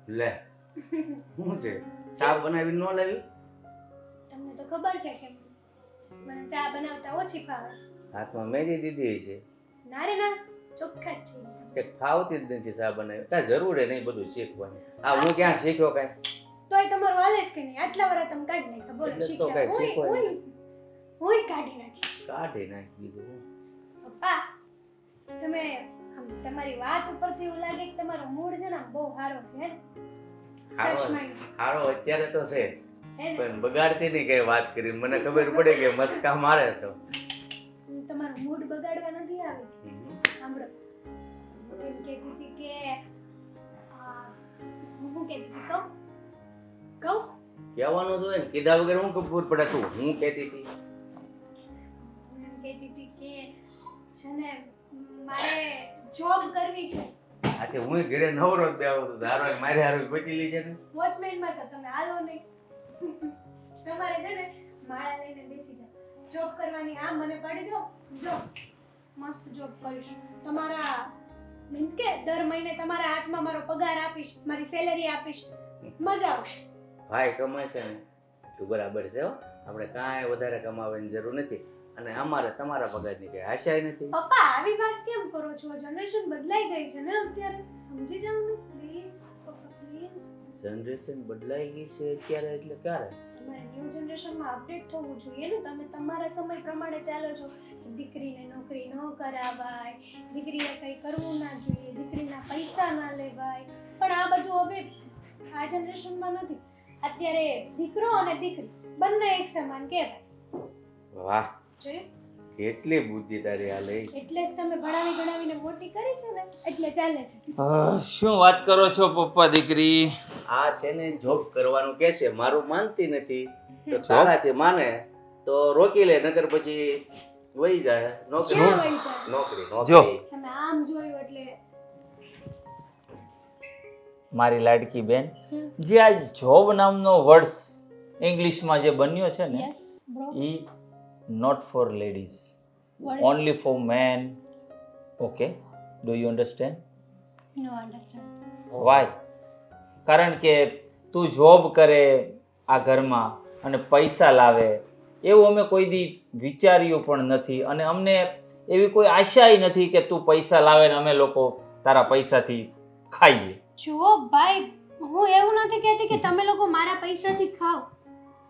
લે શું છે ચા બનાવીને ન લાવી? તમને તો ખબર છે કે મને ચા બનાવતા ઓછી ફાવે હાથમાં મહેંદી દીધી છે ના રે ના ચોખ્ખા જ છે કે ફાવતી જ નથી ચા બનાવી. કાંઈ જરૂર નહીં બધું શીખવાની. હું ક્યાં શીખ્યો કાંઈ? તોય તમારું હાલે જ કે નહીં આટલા વાર તમે કાઢી નાખ્યા બોલો એટલે તો કાંઈ શીખવાય નહીં. હું કાઢી નાખીશ કાઢી નાખી દીધું. પપ્પા તમે આમ તમારી વાત ઉપરથી એવું લાગે કે તમારો મૂડ છે ને આમ બહુ સારો છે હે હારો Fresh mind. હારો અત્યારે તો છે હે ને? પણ બગાડતી નહીં કઈ વાત કરીને મને ખબર પડે કે મસ્કા મારે તો. હું તમારો મૂડ બગાડવા નથી આવી સાંભળો હું એમ કહેતી હતી કે હું શું કહેતી હતી કહું કહેવાનું તો હોય ને, કીધા વગર હું ખબર પડે તું હું કહેતી હતી. હું એમ કહેતી હતી કે છે ને મારે જોબ કરવી છે આથી હું ઘરે નવરો જ બેહું છું. ધારો મારે હારું બચી લી છે ને. વોચમેનમાં તો તમે હાલો નહીં તમારે છે ને માળા લઈને બેસી જાઓ જોબ કરવાની હા મને પાડી દો જો મસ્ત જોબ કરીશ તમારા મીન્સ કે દર મહિને તમારા હાથમાં મારો પગાર આપીશ મારી સેલેરી આપીશ મજા આવશે ભાઈ કમાય છે ને તું બરાબર છે હો. આપણે કાંઈ વધારે કમાવાની જરૂર નથી અને અમારે તમારા પગારની કઈ આશાય નથી. પપ્પા આવી વાત કેમ કરો છો જનરેશન બદલાઈ ગઈ છે ને અત્યારે સમજી જાવ ને પ્લીઝ પપ્પા પ્લીઝ જનરેશન બદલાઈ ગઈ છે અત્યારે એટલે ક્યારે? તમારે ન્યૂ જનરેશનમાં અપડેટ થવું જોઈએ ને તમે તમારા સમય પ્રમાણે ચાલો છો કે દીકરીને નોકરી ન કરાવાય દીકરીને કંઈ કરવું ના જોઈએ દીકરીના પૈસા ના લેવાય પણ આ બધું હવે આ જનરેશનમાં નથી અત્યારે દીકરો અને દીકરી બંને એક સમાન કહેવાય વાહ જોયું કેટલી બુદ્ધિ તારી હાલે. એટલે જ તમે ભણાવીને મોટી કરી છે ને એટલે ચાલે છે શું વાત કરો છો પપ્પા દીકરી? આ છે ને જોબ કરવાનું કે છે મારું માનતી નથી તો તારાથી માને તો રોકી લે નકર પછી વહી જાય નોકરી ક્યાં વહી જાય? નોકરી જો. નોકરી. તમે આમ જોયું એટલે મારી લાડકી બેન, જે આ જોબ નામનો વર્ડ્સ ઇંગ્લિશમાં જે બન્યો છે ને યસ બ્રો એ not for ladies, only for men. Okay, do you understand no understand why? કારણ કે તું જોબ કરે આ ઘરમાં અને પૈસા લાવે એવું અમે કોઈ દી વિચાર્યું પણ નથી અને અમને એવી કોઈ આશાય નથી કે તું પૈસા લાવે ને અમે લોકો તારા પૈસાથી ખાઈએ. જુઓ ભાઈ હું એવું નથી કહેતી કે તમે લોકો મારા પૈસાથી ખાઓ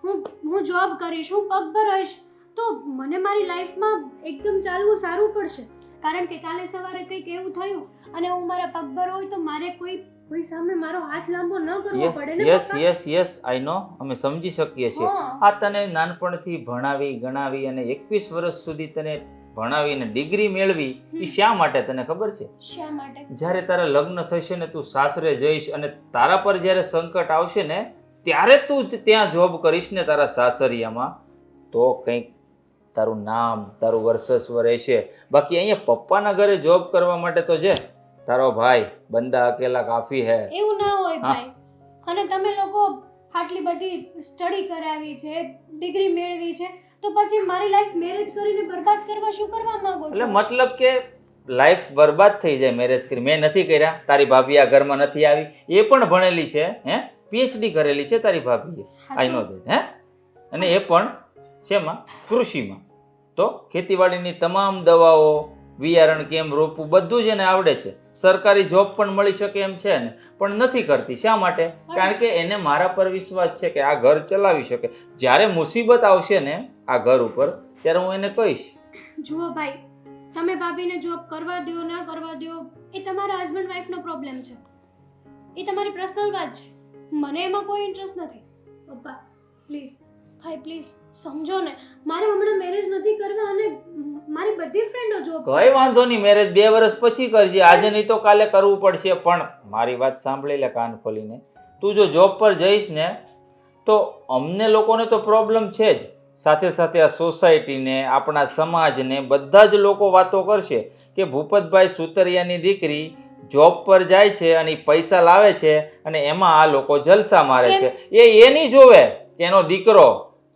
હું જોબ કરીશ હું પગભર રહીશ તો મને મારી લાઈફમાં એકદમ ચાલવું સારું પડશે કારણ કે કાલે સવારે કંઈક એવું થયું અને હું મારા પગભર હોય તો મારે કોઈ સામે મારો હાથ લાંબો ન કરવો પડે ને યસ પપ્પા? યસ યસ આઈ નો, અમે સમજી શકીએ છીએ. હા. આ તને નાનપણથી ભણાવી ગણાવી અને 21 વર્ષ સુધી તને ભણાવીને ડિગ્રી મેળવી એ શા માટે તને ખબર છે? શા માટે જ્યારે તારા લગ્ન થશે ને તું સાસરે જઈશ અને તારા પર જ્યારે સંકટ આવશે ને ત્યારે તું જ ત્યાં જોબ કરીશ ને તારા સાસરિયામાં તો કંઈક તારું નામ તારું વર્ચસ્વ રહેશે. બાકી અહીંયા પપ્પાના ઘરે જોબ કરવા માટે તો જે તારો ભાઈ બંદા અકેલા કાફી હે. એવું ના હોય હા. ભાઈ અને તમે લોકો આટલી બધી સ્ટડી કરાવી છે ડિગ્રી મેળવી છે તો પછી મારી લાઈફ મેરેજ કરીને બરબાદ કરવા શું કરવા માંગો એટલે છો મતલબ કે લાઈફ બરબાદ થઈ જાય મેરેજ કરી. મેં નથી કર્યા, તારી ભાભી આ ઘરમાં નથી આવી, એ પણ ભણેલી છે, હે પીએચડી કરેલી છે તારી ભાભીએ, આઈ નો દેટ, હે અને એ પણ શેમાં? કૃષિમાં. તો ખેતીવાડીની તમામ દવાઓ બિયારણ કેમ રોપવું બધું જ એને આવડે છે. સરકારી જોબ પણ મળી શકે એમ છે ને પણ નથી કરતી. શા માટે? કારણ કે એને મારા પર વિશ્વાસ છે કે આ ઘર ચલાવી શકે. જ્યારે મુસીબત આવશે ને આ ઘર ઉપર ત્યારે હું એને કહીશ. જુઓ ભાઈ તમે ભાભીને જોબ કરવા દો ના કરવા દો એ તમારા હસબન્ડ વાઈફનો પ્રોબ્લેમ છે એ તમારી પર્સનલ વાત છે મને એમાં કોઈ ઇન્ટરેસ્ટ નથી પપ્પા પ્લીઝ ભાઈ પ્લીઝ સમજો ને મારે હમણાં મેરેજ નથી કરવા અને મારી બધી ફ્રેન્ડો જોબ કઈ વાંધો નહીં, મેરેજ 2 વર્ષ પછી કરજે, આજે નહીં તો કાલે કરવું પડશે. પણ મારી વાત સાંભળી લે કાન ખોલીને. તું જો જોબ પર જઈશ ને તો અમને લોકોને તો પ્રોબ્લેમ છે જ, સાથે સાથે આ સોસાયટીને આપણા સમાજને બધા જ લોકો વાતો કરશે કે ભૂપતભાઈ સુતરિયાની દીકરી જોબ પર જાય છે અને ઈ પૈસા લાવે છે અને એમાં આ લોકો જલસા મારે છે. એ નહીં જોવે કે એનો દીકરો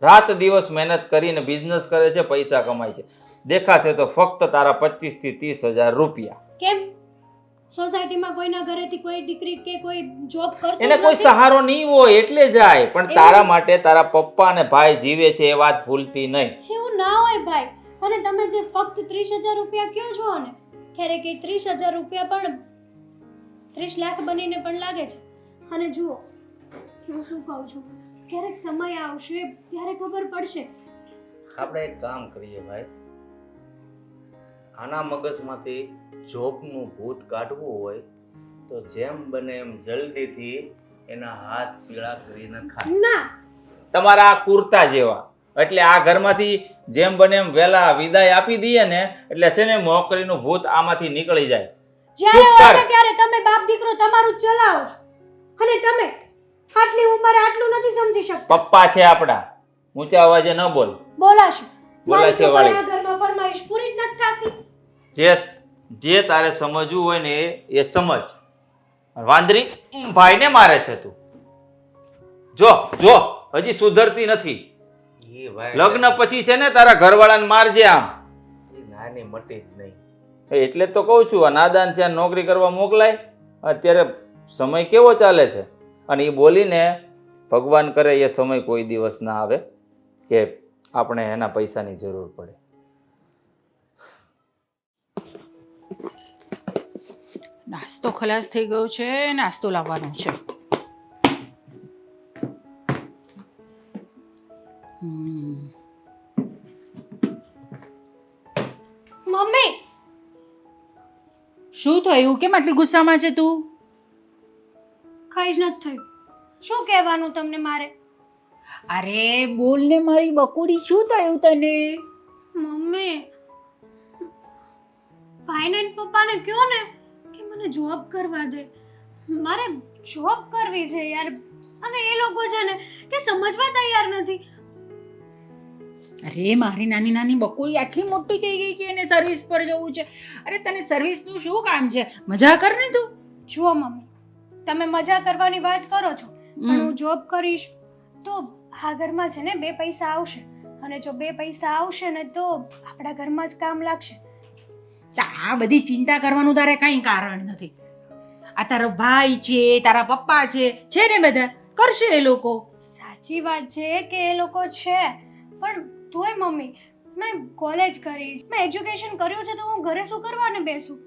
રાત દિવસ મહેનત કરીને બિઝનેસ કરે છે, પૈસા કમાય છે. દેખાશે તો ફક્ત તારા 25 થી 30 હજાર રૂપિયા. કેમ સોસાયટીમાં કોઈના ઘરેથી કોઈ દીકરી કે કોઈ જોબ કરતું એને જ કોઈ નથી. સહારો નહીં હોય એટલે જાય, પણ એવું? તારા માટે તારા પપ્પા અને ભાઈ જીવે છે એ વાત ભૂલતી નહીં. એવું ના હોય ભાઈ. અને તમે જે ફક્ત 30,000 રૂપિયા કયો છો ને, ક્યારેક એ 30,000 રૂપિયા પણ 30 લાખ બનીને પણ લાગે છે. અને જુઓ, હું શું કહું છું, ક્યારેક સમય આવશે ત્યારે ખબર પડશે. આપણે એક કામ કરીએ ભાઈ, આના મગજમાંથી જોબનું ભૂત કાઢવું હોય તો જેમ બને એમ જલ્દીથી એના હાથ પીળા કરીને ખાય. ના, તમારા આ કુર્તા જેવા, એટલે આ ઘરમાંથી જેમ બને એમ વહેલા વિદાય આપી દઈએ ને એટલે છે ને નોકરીનું ભૂત આમાંથી નીકળી જાય. જ્યારે ચૂપ હોય કર. ને ત્યારે તમે બાપ દીકરો તમારું જ ચલાવો છો. અને તમે આટલી ઉંમરે આટલું નથી સમજી શકતા. પપ્પા છે આપણા, ઊંચા અવાજે ન બોલ. બોલાશે. બોલાશે મારી વાળી. તો આ ઘરમાં ફરમાઈશ પૂરી જ નથી થતી. જે તારે સમજવું હોય ને એ સમજ. વાંદરી ભાઈને મારે છે તું. જો જો હજી સુધરતી નથી. એ ભાઈ લગ્ન પછી છે ને તારા ઘરવાળાને મારજે આમ. એ નાની મટી જ નહીં. એટલે જ તો કહું છું, આ નાદાન છે, આ નોકરી કરવા મોકલાય. અત્યારે સમય કેવો ચાલે છે, અને એ બોલીને ભગવાન કરે એ સમય કોઈ દિવસ ના આવે કે આપણે એના પૈસાની જરૂર પડે. નાસ્તો ખલાસ થઈ ગયો છે, નાસ્તો લાવવાનો છે. મમ્મી, શું થયું? કેમ આટલી ગુસ્સામાં છે તું? કઈ જ નથી થયું. શું કહેવાનું તમને મારે? અરે બોલ ને મારી બકુડી, શું થયું તને? મમ્મી, ભાઈને ને પપ્પાને કહો ને કે મને જોબ કરવા દે. મારે જોબ કરવી છે યાર. અને એ લોકો છે ને કે સમજવા તૈયાર નથી. અરે મારી નાની નાની બકુડી આટલી મોટી થઈ ગઈ કે એને સર્વિસ પર જવું છે. અરે તને સર્વિસનું શું કામ છે? મજા કર ને તું. જુઓ મમ્મી, તમે મજા કરવાની વાત કરો છો, પણ હું જોબ કરીશ તો આ ઘરમાં છે ને 2 પૈસા આવશે. અને જો 2 પૈસા આવશે ને તો આપણા ઘરમાં જ કામ લાગશે. આ બધી ચિંતા કરવાનું તારે કંઈ કારણ નથી. આ તારો ભાઈ છે, તારા પપ્પા છે ને બધા કરશે એ લોકો. સાચી વાત છે કે એ લોકો છે, પણ તોય મમ્મી, મેં કોલેજ કરી છે, મેં એજ્યુકેશન કર્યું છે, તો હું ઘરે શું કરવાને બેસું?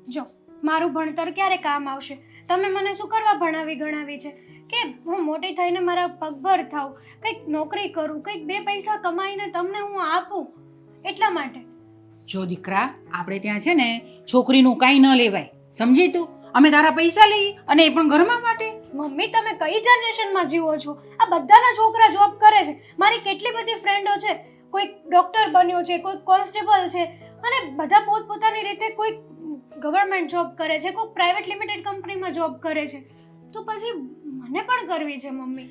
જો મારું ભણતર ક્યારે કામ આવશે? તમે મને શું કરવા ભણાવી ગણાવી છે કે હું મોટી થઈને મારા પગભર થાઉં, કંઈક નોકરી કરું, કંઈક 2 પૈસા કમાઈને તમને હું આપું, એટલા માટે. જો દીકરા, આપણે ત્યાં છે ને છોકરીનું કાંઈ ન લેવાય, સમજી તું? અમે તારા પૈસા લઈ અને એ પણ ઘરમાં માટે. મમ્મી, તમે કઈ જનરેશનમાં જીવો છો? આ બધાના છોકરા જોબ કરે છે. મારી કેટલી બધી ફ્રેન્ડો છે, કોઈ ડોક્ટર બન્યો છે, કોઈ કોન્સ્ટેબલ છે, અને બધા પોતપોતાની રીતે કોઈ ગવર્મેન્ટ જોબ કરે છે, કોઈ પ્રાઇવેટ લિમિટેડ કંપનીમાં જોબ કરે છે. તો પછી મને પણ કરવી છે મમ્મી.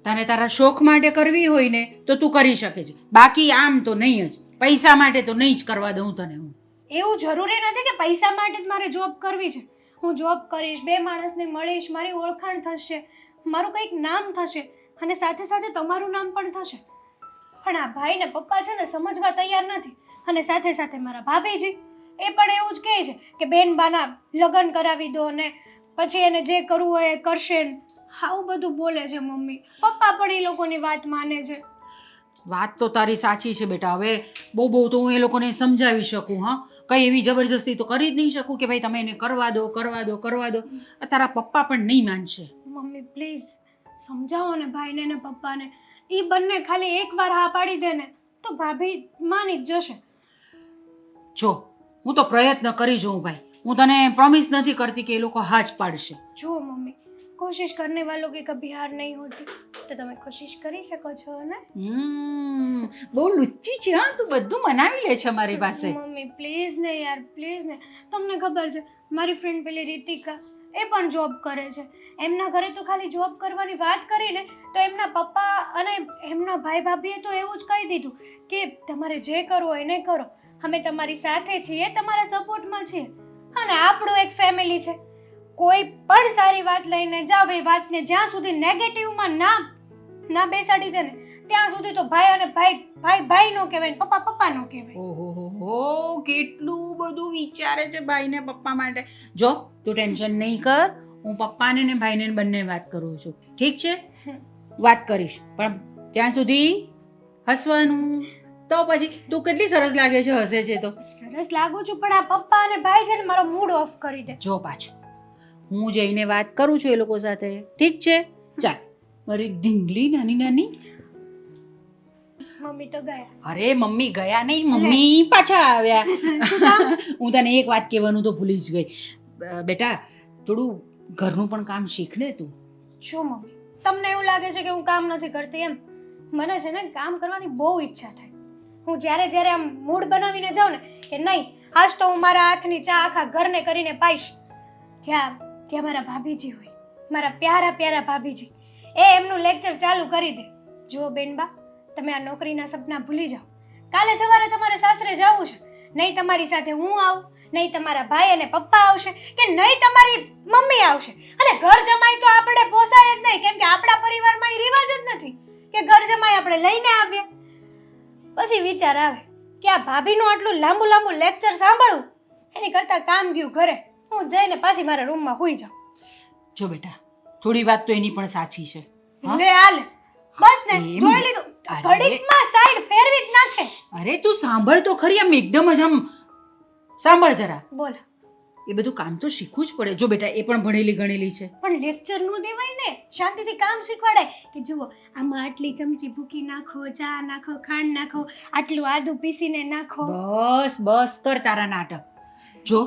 તને તારા શોખ માટે કરવી હોય ને તો તું કરી શકે છે, બાકી આમ તો નહીં જ. પૈસા માટે તો નહીં જ કરવા દઉં તને હું. એવું જરૂરી નથી કે પૈસા માટે જ મારે જોબ કરવી છે. હું જોબ કરીશ, 2 માણસને મળીશ, મારી ઓળખાણ થશે, મારું કંઈક નામ થશે, અને સાથે સાથે તમારું નામ પણ થશે. પણ આ ભાઈ ને પપ્પા છે ને સમજવા તૈયાર નથી. અને સાથે સાથે મારા ભાભીજી એ પણ એવું જ કહે છે કે બેન બાના લગ્ન કરાવી દો ને પછી એને જે કરવું હોય એ કરશે. આવું બધું બોલે છે મમ્મી. પપ્પા પણ એ લોકોની વાત માને છે. વાત તો તારી સાચી છે બેટા. હવે બહુ તો હું એ લોકોને સમજાવી શકું, હા, કઈ એવી જબરજસ્તી તો કરી જ નહીં શકું કે ભાઈ તમે એને કરવા દો. આ તારા પપ્પા પણ નહીં માનશે. મમ્મી પ્લીઝ સમજાવો ને ભાઈને ને પપ્પાને. એ બંને ખાલી એકવાર હા પાડી દે ને તો ભાભી માની જ જશે. જો હું તો પ્રયત્ન કરી જોઉં ભાઈ. હું તને પ્રોમિસ નથી કરતી કે એ લોકો હા જ પાડશે. જુઓ મમ્મી, કોશિશ કરને વાलों की कभी हार नहीं होती. તો તમે કોશિશ કરી શકો છો ને? બહુ લુચ્ચી છે હા તું, બધું મનાવી લે છે મારી પાસે. મમ્મી પ્લીઝ ને યાર, પ્લીઝ ને. તમને ખબર છે મારી ફ્રેન્ડ પેલી રીતિકા એ પણ જોબ કરે છે. એમના ઘરે તો ખાલી જોબ કરવાની વાત કરીને તો એમના પપ્પા અને એમના ભાઈ ભાભીએ તો એવું જ કહી દીધું કે તમારે જે કરવું હોય એને કરો, અમે તમારી સાથે છીએ, તમારા સપોર્ટમાં છીએ. અને આપણું એક ફેમિલી છે. કોઈ પણ સારી વાત લઈને જાવ, એ વાતને જ્યાં સુધી નેગેટિવમાં ના બેસાડી દે ને ત્યાં સુધી તો ભાઈ અને ભાઈ નો કહેવાય, પપ્પા નો કહેવાય. ઓહો કેટલું બધું વિચારે છે ભાઈ ને પપ્પા માટે. જો તું ટેન્શન નહીં કર, હું પપ્પાને ને ભાઈને બંને વાત કરું છું, ઠીક છે? વાત કરીશ, પણ ત્યાં સુધી હસવાનું. તો પછી તું કેટલી સરસ લાગે છે હસે છે તો. સરસ લાગુ છું, પણ આ પપ્પા અને ભાઈ છે ને મારો મૂડ ઓફ કરી દે. જો પાછું હું જઈને વાત કરું છું એ લોકો સાથે, ઠીક છે? ચાલ મારી ઢીંગલી નાની નાની. મમ્મી તો ગયા. અરે મમ્મી ગયા નહીં, મમ્મી પાછા આવ્યા. હું તને એક વાત કહેવાનું તો ભૂલી જ ગઈ. બેટા થોડું ઘરનું પણ કામ શીખ ને તું. જો મમ્મી, તમને એવું લાગે છે કે હું કામ નથી કરતી એમ? મને છે ને કામ કરવાની બહુ ઈચ્છા થાય. હું જ્યારે આમ મૂડ બનાવીને જાઉં ને કે નહીં આજ તો હું મારા હાથની ચા આખા ઘરને કરીને પાઈશ, ત્યાં મારા ભાભીજી હોય, મારા પ્યારા પ્યારા ભાભીજી, એ એમનું લેક્ચર ચાલુ કરી દે. જો બેનબા, તમે આ નોકરીના સપના ભૂલી જાઓ. કાલે સવારે તમારે સાસરે જવું છે, નહીં તમારી સાથે હું આવું, નહીં તમારા ભાઈ અને પપ્પા આવશે, કે નહીં તમારી મમ્મી આવશે. અને ઘર જમાઈ તો આપણે પોસાય જ નહીં, કેમ કે આપણા પરિવારમાં એ રિવાજ જ નથી કે ઘર જમાઈ આપણે લઈને આવીએ. પછી વિચાર આવે કે આ ભાભીનું આટલું લાંબુ લાંબુ લેક્ચર સાંભળવું એની કરતાં કામ ગયું ઘરે, હું જઈને પાછી મારા રૂમમાં સૂઈ જાઉં. જો બેટા થોડી વાત તો એની પણ સાચી છે. લે હાલ, બસ ને, એમ? જોઈ લીધું. અરે. ઘડીકમાં સાઈડ ફેરવી જ નાખે. અરે તું સાંભળ તો ખરી, આમ એકદમ જ આમ સાંભળ જરા. બોલ. એ બધું કામ તો શીખવું જ પડે. જો બેટા એ પણ ભણેલી ગણેલી છે. પણ લેક્ચર નું દેવાય ને, શાંતિથી કામ શીખવાડાય કે જુઓ આમાં આટલી ચમચી ભૂકી નાખો, ચા નાખો, ખાંડ નાખો, આટલું આદુ પીસીને નાખો. બસ બસ કર તારા નાટક. જો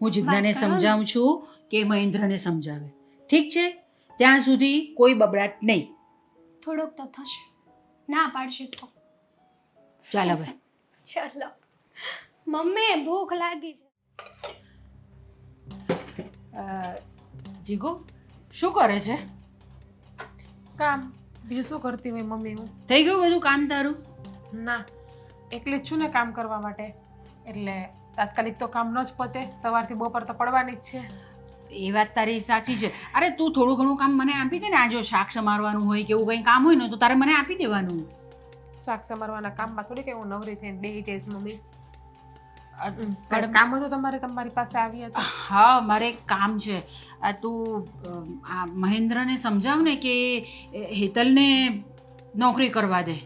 હું જીજ્ઞાને વાત કરો ને. સમજાવું છું કે મહેન્દ્રને સમજાવે, ઠીક છે? ત્યાં સુધી કોઈ બબડાટ નહીં. થોડોક તો થશે, ના પાડશે તો. ચાલ હવે. ચાલો મમ્મી, ભૂખ લાગી છે. જીગુ શું કરે છે? કામ બીજું શું કરતી હોય મમ્મી? હું થઈ ગયું બધું કામ તારું? ના, એકલી જ છું ને કામ કરવા માટે, એટલે તાત્કાલિક તો કામ ન જ પતે, સવારથી બપોર તો પડવાની જ છે. એ વાત તારી સાચી છે. અરે તું થોડું ઘણું કામ મને આપી દે ને. આ જો શાક સમારવાનું હોય કે એવું કંઈ કામ હોય ને તો તારે મને આપી દેવાનું. શાક સમારવાના કામમાં થોડી કઈ હું નવરી થઈને બેસી જઈશ મમ્મી. પણ કાંઈ કામ હતું તમારી પાસે આવી હતી? હા, મારે એક કામ છે. આ તું આ મહેન્દ્રને સમજાવ ને કે હેતલને નોકરી કરવા દે.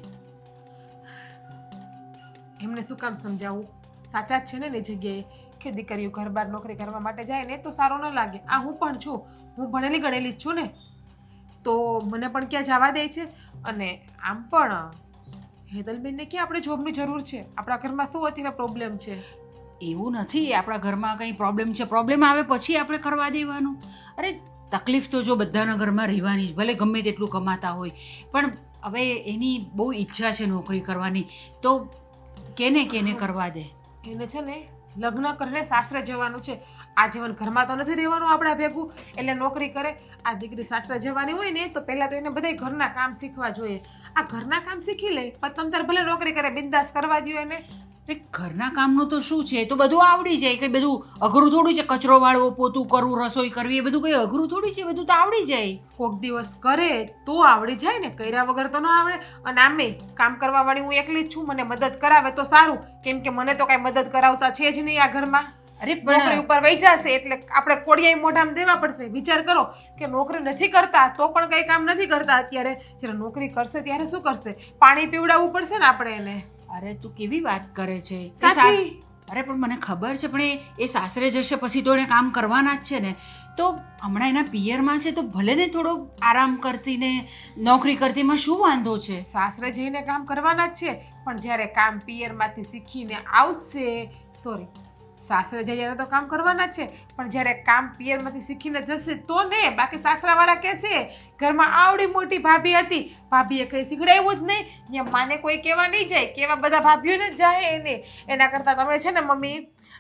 એમને શું કામ સમજાવું? સાચા જ છે ને એની જગ્યાએ કે દીકરીઓ ઘર બહાર નોકરી કરવા માટે જાય ને તો સારું ન લાગે. આ હું પણ છું, હું ભણેલી ગણેલી જ છું ને, તો મને પણ ક્યાં જવા દે છે. અને આમ પણ હેતલબેનને ક્યાં આપણે જોબની જરૂર છે? આપણા ઘરમાં શું અત્યારે પ્રોબ્લેમ છે? એવું નથી આપણા ઘરમાં કંઈ પ્રોબ્લેમ છે. પ્રોબ્લેમ આવે પછી આપણે કરવા દેવાનું. અરે તકલીફ તો જો બધાના ઘરમાં રહેવાની જ, ભલે ગમે તેટલું કમાતા હોય. પણ હવે એની બહુ ઈચ્છા છે નોકરી કરવાની, તો કેને કરવા દે? એને છે ને લગ્ન કરીને સાસરે જવાનું છે. આજીવન ઘરમાં તો નથી રહેવાનું આપણા ભેગું, એટલે નોકરી કરે. આ દીકરી સાસરે જવાની હોય ને તો પહેલાં તો એને બધાય ઘરના કામ શીખવા જોઈએ. આ ઘરના કામ શીખી લે, પછી તમ તારે ભલે નોકરી કરે, બિંદાસ કરવા દો એને. ઘરના કામનું તો શું છે, એ તો બધું આવડી જાય. કંઈ બધું અઘરું થોડું છે? કચરો વાળવો, પોતું કરવું, રસોઈ કરવી, એ બધું કંઈ અઘરું થોડી છે? બધું તો આવડી જાય. કોક દિવસ કરે તો આવડી જાય ને, કર્યા વગર તો ન આવડે. અને આમે કામ કરવા વાળી હું એકલી જ છું, મને મદદ કરાવે તો સારું, કેમ કે મને તો કાંઈ મદદ કરાવતા છે જ નહીં આ ઘરમાં. અરે નોકરી પણ ઉપર વહી જશે એટલે આપણે કોડિયાઈ મોઢામાં દેવા પડશે. વિચાર કરો કે નોકરી નથી કરતા તો પણ કંઈ કામ નથી કરતા અત્યારે, જ્યારે નોકરી કરશે ત્યારે શું કરશે? પાણી પીવડાવવું પડશે ને આપણે એને. અરે તું કેવી વાત કરે છે? એ સાચી. અરે પણ મને ખબર છે, પણ એ સાસરે જશે પછી તો એને કામ કરવાના જ છે ને. તો હમણાં એના પિયરમાં છે તો ભલે ને થોડો આરામ કરતી ને નોકરી કરતીમાં શું વાંધો છે? સાસરે જઈને કામ કરવાના જ છે, પણ જ્યારે કામ પિયરમાંથી શીખીને આવશે, સોરી સાસરે જઈને તો કામ કરવાના જ છે, પણ જ્યારે કામ પિયરમાંથી શીખીને જશે તો ને. બાકી સાસરાવાળા કહેશે ઘરમાં આવડી મોટી ભાભી હતી, ભાભીએ કંઈ શીખડાવ્યું જ નહીં, ત્યાં માને કોઈ કહેવા નહીં જાય, કેવા બધા ભાભીઓને જ જાય એને. એના કરતાં તમે છે ને મમ્મી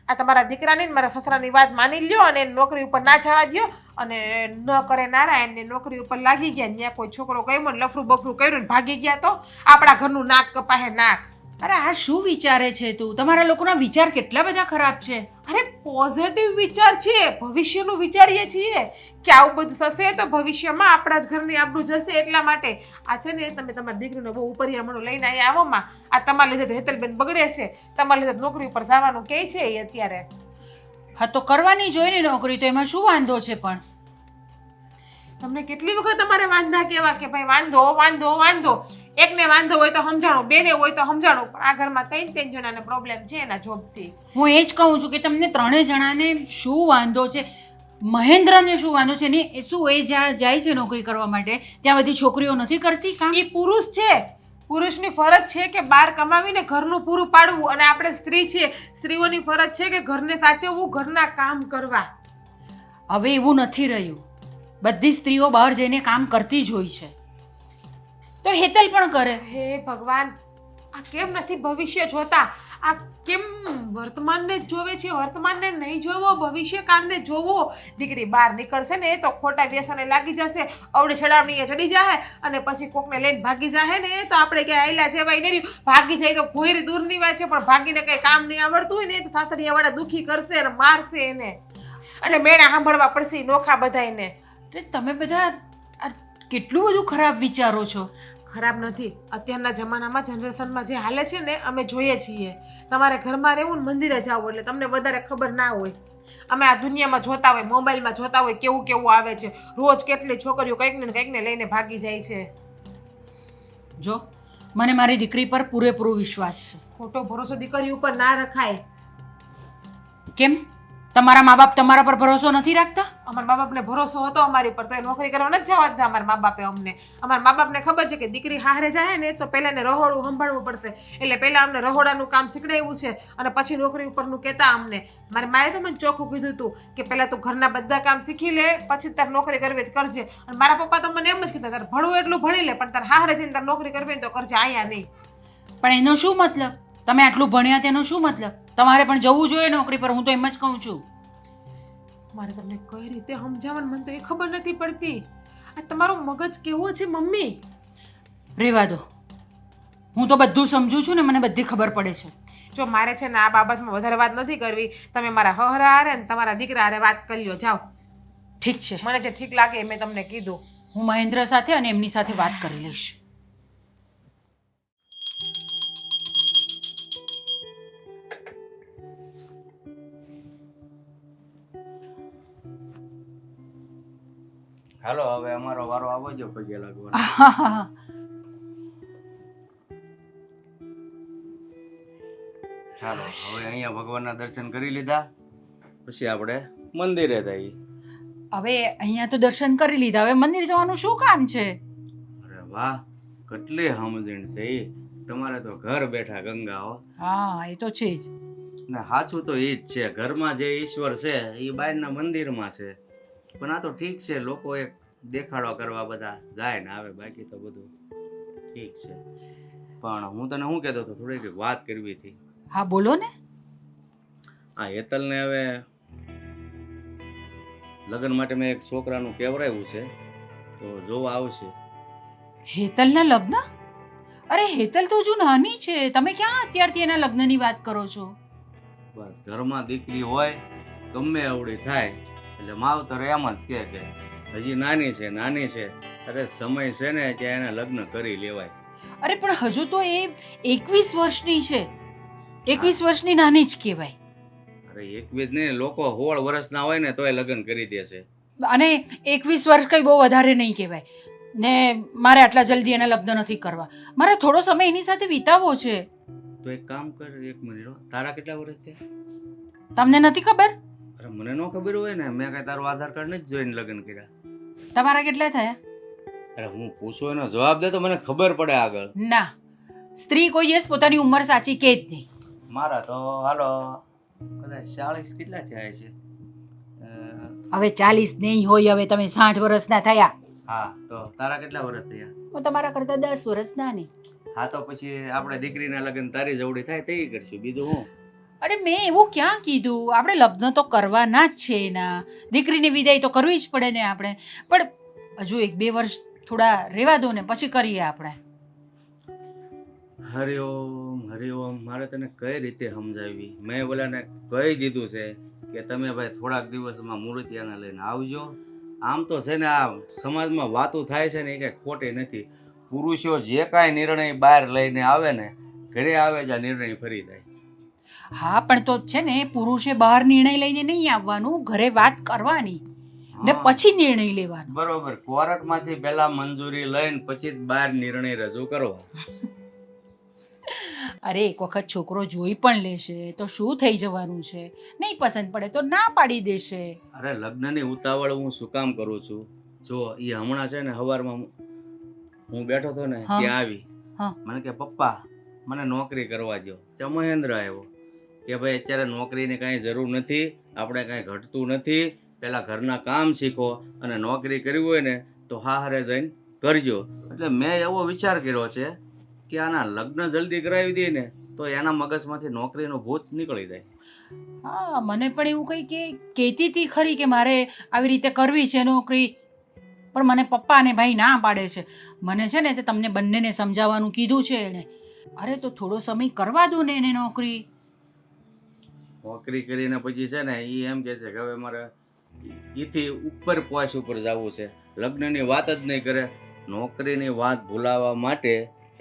આ તમારા દીકરાની ને મારા સસરાની વાત માની લ્યો અને નોકરી ઉપર ના જવા દો. અને ન કરે નારાયણને નોકરી ઉપર લાગી ગયા, ત્યાં કોઈ છોકરો કહ્યું મને લફરું બફરું કર્યું ને ભાગી ગયા તો આપણા ઘરનું નાક કપાહે નાક. અરે આ શું વિચારે છે તું? તમારા લોકોના વિચાર કેટલા બધા ખરાબ છે. અરે પોઝિટિવ વિચાર છે, ભવિષ્યનું વિચારીએ છીએ કે આવું બધું થશે તો ભવિષ્યમાં આપણા જ ઘરની આબરૂ જશે, એટલા માટે આ છે ને તમે તમારી દીકરીનો બહુ ઉપરિયામણું લઈને અહીંયા આવોમાં. આ તમારા લીધે તો હેતલબેન બગડે છે, તમારા લીધે તો નોકરી ઉપર જવાનું કહે છે એ અત્યારે. હા તો કરવાની જોઈએ ને નોકરી, તો એમાં શું વાંધો છે? પણ તમને કેટલી વખત તમારે વાંધા કહેવા કે ભાઈ વાંધો વાંધો વાંધો, એકને વાંધો હોય તો સમજાણું, બેને હોય તો સમજાણું, પણ આ ઘરમાં ત્રણ જણાને પ્રોબ્લેમ છે એના જોબથી. હું એ જ કહું છું કે તમને ત્રણેય જણાને શું વાંધો છે? મહેન્દ્રને શું વાંધો છે? ને એ શું એ જ્યાં જાય છે નોકરી કરવા માટે ત્યાં બધી છોકરીઓ નથી કરતી કામ? એ પુરુષ છે, પુરુષની ફરજ છે કે બહાર કમાવીને ઘરનું પૂરું પાડવું, અને આપણે સ્ત્રી છે, સ્ત્રીઓની ફરજ છે કે ઘરને સાચવવું, ઘરના કામ કરવા. હવે એવું નથી રહ્યું. બધી સ્ત્રીઓ બહાર જઈને કામ કરતી જ હોય છે, તો હેતલ પણ કરે. હે ભગવાન, આ કેમ નથી ભવિષ્ય જોતા? આ કેમ વર્તમાનને જ જોવે છે? વર્તમાનને નહીં જોવો, ભવિષ્યકાળને જોવો. દીકરી બહાર નીકળશે ને તો ખોટા વ્યસને લાગી જશે, અવડે છડામણીએ ચડી જાય અને પછી કોકને લઈને ભાગી જાય ને તો આપણે ક્યાંય આયલા જેવાય નહીં રહ્યું. ભાગી જાય તો કોઈ દૂરની વાત છે, પણ ભાગીને કંઈ કામ નહીં આવડતું હોય ને તો સાસરિયાવાળા દુઃખી કરશે અને મારશે એને, અને મેણા સાંભળવા પડશે નોખા બધાયને. એટલે તમે બધા આ કેટલું બધું ખરાબ વિચારો છો. ખરાબ નથી, અત્યારના જમાનામાં જનરેશનમાં જે હાલે છે ને અમે જોઈએ છીએ. તમારે ઘરમાં રહેવું ને મંદિરે જાવ એટલે તમને વધારે ખબર ના હોય. અમે આ દુનિયામાં જોતા હોય, મોબાઈલમાં જોતા હોય કેવું કેવું આવે છે. રોજ કેટલી છોકરીઓ કંઈકને લઈને ભાગી જાય છે. જો મને મારી દીકરી પર પૂરેપૂરો વિશ્વાસ છે. ખોટો ભરોસો દીકરી ઉપર ના રખાય. કેમ તમારા મા બાપ તમારા પર ભરોસો નથી રાખતા? અમારા મા બાપને ભરોસો હતો અમારી પર, તો એ નોકરી કરવા નથી જવા દીધા અમારા મા બાપે અમને. અમારા મા બાપને ખબર છે કે દીકરી હારે જાય ને તો પહેલા એને રહોડું સંભાળવું પડશે, એટલે પહેલા અમને રહોડાનું કામ શીખડાવ્યું છે અને પછી નોકરી ઉપરનું કહેતા અમને. મારી માએ તો મને ચોખ્ખું કીધું હતું કે પહેલા તું ઘરના બધા કામ શીખી લે, પછી તારે નોકરી કરવી તો કરજે. અને મારા પપ્પા તો મને એમ જ કીધા, તારે ભણવું એટલું ભણી લે, પણ તારે હારે જઈને તારે નોકરી કરવી તો કરજે, અહીંયા નહીં. પણ એનો શું મતલબ? તમે આટલું ભણ્યા તેનો શું મતલબ? તમારે પણ જવું જોઈએ નોકરી પર. હું તો એમ જ કહું છું. મારે તમને કઈ રીતે સમજાવવાનું મને તો એ ખબર નથી પડતી. આ તમારો મગજ કેવો છે મમ્મી? રહેવા દો, હું તો બધું સમજુ છું ને, મને બધી ખબર પડે છે. જો મારે છે ને આ બાબતમાં વધારે વાત નથી કરવી. તમે મારા હહરા હારે ને તમારા દીકરા હારે વાત કરી લ્યો, જાઓ. ઠીક છે, મને જે ઠીક લાગે એ મેં તમને કીધું. હું મહેન્દ્ર સાથે અને એમની સાથે વાત કરી લઈશ. હાલો હવે અમારો વારો આવો જો પગે લાગવાનો. ચાલો હવે અહીંયા ભગવાનના દર્શન કરી લીધા, પછી આપણે મંદિરે જઈએ. હવે અહીંયા તો દર્શન કરી લીધા, હવે મંદિર જવાનું શું કામ છે? અરે વાહ, કેટલી સમજણ છે ઈ. તમારે તો ઘર બેઠા ગંગા હો. હા એ તો છે જ ને સાચું તો ઈ જ છે, ઘરમાં જે ઈશ્વર છે એ બહારના મંદિરમાં છે. પણ આ તો ઠીક છે, લોકો એક દેખાડો કરવા બધા જાય ને આવે, બાકી તો બધું ઠીક છે. પણ હું તને શું કહેતો હતો, થોડીક વાત કરવી હતી. હા બોલો ને. આ હેતલને હવે લગ્ન માટે મેં એક છોકરાનું કેવરાયું છે, તો જોવા આવશે. હેતલના લગ્ન? અરે હેતલ તો હજુ નાની છે, તમે ક્યાં અત્યારથી એના લગ્નની વાત કરો છો? બસ ઘરમાં દીકરી હોય ગમે એવડી થાય એટલે માવતર એમ જ કે હજી નાની છે નાની છે, અરે સમય છે ને ત્યાં એને લગ્ન કરી લેવાય. અરે પણ હજુ તો એ 21 વર્ષની છે. 21 વર્ષની નાની જ કહેવાય. અરે 21 નહીં, લોકો 16 વર્ષના હોય ને તોય લગ્ન કરી દે છે. અને 21 વર્ષ કંઈ બહુ વધારે નહીં કહેવાય. ને મારે આટલા જલ્દી એના લગ્ન નથી કરવા, મારે થોડો સમય એની સાથે વિતાવવો છે. તો એક કામ કર, 1 મિનિટ હો. તારા કેટલા વર્ષ છે? તમને નથી ખબર? અરે મને ન ખબર હોય ને, મેં કઈ તારું આધાર કાર્ડ નથી જોઈને લગ્ન કર્યા. તમારા કેટલા થયા? અરે હું પૂછું એનો જવાબ દે તો મને ખબર પડે આગળ. ના, સ્ત્રી કોઈ દિવસ પોતાની ઉંમર સાચી કે જ નહીં. મારા તો હાલો કદાચ 40 કેટલા થયા છે. હવે 40 નહીં હોય, હવે તમે 60 વર્ષના થયા. હા, તો તારા કેટલા વર્ષ થયા? હું તમારા કરતા 10 વર્ષ નાની. હા, તો પછી આપણે દીકરીના લગ્ન તારી જવડી થાય તે કરશું, બીજું હું. અરે મેં એવું ક્યાં કીધું? આપણે લગ્ન તો કરવાના જ છે એના. દીકરીની વિદાય તો કરવી જ પડે ને આપણે. પણ હજુ 1-2 વર્ષ થોડા રહેવા દો ને પછી કરીએ આપણે. હરિઓમ મારે તને કઈ રીતે સમજાવી? મેં બોલાને કહી દીધું છે કે તમે ભાઈ થોડાક દિવસમાં મૂર્તિયાને લઈને આવજો. આમ તો છે ને આ સમાજમાં વાતો થાય છે ને એ કંઈ ખોટી નથી. પુરુષો જે કાંઈ નિર્ણય બહાર લઈને આવે ને, ઘરે આવે જ આ નિર્ણય ફરી જાય. હા પણ તો છે ને પુરુષે બહાર નિર્ણય લઈને નહીં આવવાનું, ઘરે વાત કરવાની ને હા, પછી નિર્ણય લેવાનો. બરોબર. કોર્ટમાંથી પહેલા મંજૂરી લઈને પછી જ બહાર નિર્ણય રજૂ કરવા. અરે એક વખત છોકરો જોઈ પણ લેશે તો શું થઈ જવાનું છે? નહીં પસંદ પડે તો ના પાડી દેશે. અરે લગ્નની ઉતાવળ હું શું કામ કરું છું? જો એ હમણાં છે ને સવારમાં હું બેઠો હતો ને હા. ત્યાં આવી. હા. મને કે પપ્પા મને નોકરી કરવા દો. ત્યાં મહેન્દ્ર આવ્યો કે ભાઈ અત્યારે નોકરીની કાંઈ જરૂર નથી, આપણે કાંઈ ઘટતું નથી, પહેલાં ઘરના કામ શીખો અને નોકરી કરવી હોય ને તો હારે જઈને કરજો. એટલે મેં એવો વિચાર કર્યો છે કે આના લગ્ન જલ્દી કરાવી દઈએ ને તો એના મગજમાંથી નોકરીનો ભૂત નીકળી જાય. હા મને પણ એવું કંઈ કે કહેતી હતી ખરી કે મારે આવી રીતે કરવી છે નોકરી, પણ મને પપ્પા અને ભાઈ ના પાડે છે. મને છે ને તે તમને બંનેને સમજાવવાનું કીધું છે એણે. અરે તો થોડો સમય કરવા દો ને એને નોકરી. નોકરી કરીને પછી છે ને એ એમ કહે છે કે હવે મારે એથી ઉપર પોઈન્ટ ઉપર જવું છે, લગ્નની વાત જ નહીં કરે. નોકરીની વાત ભૂલાવા માટે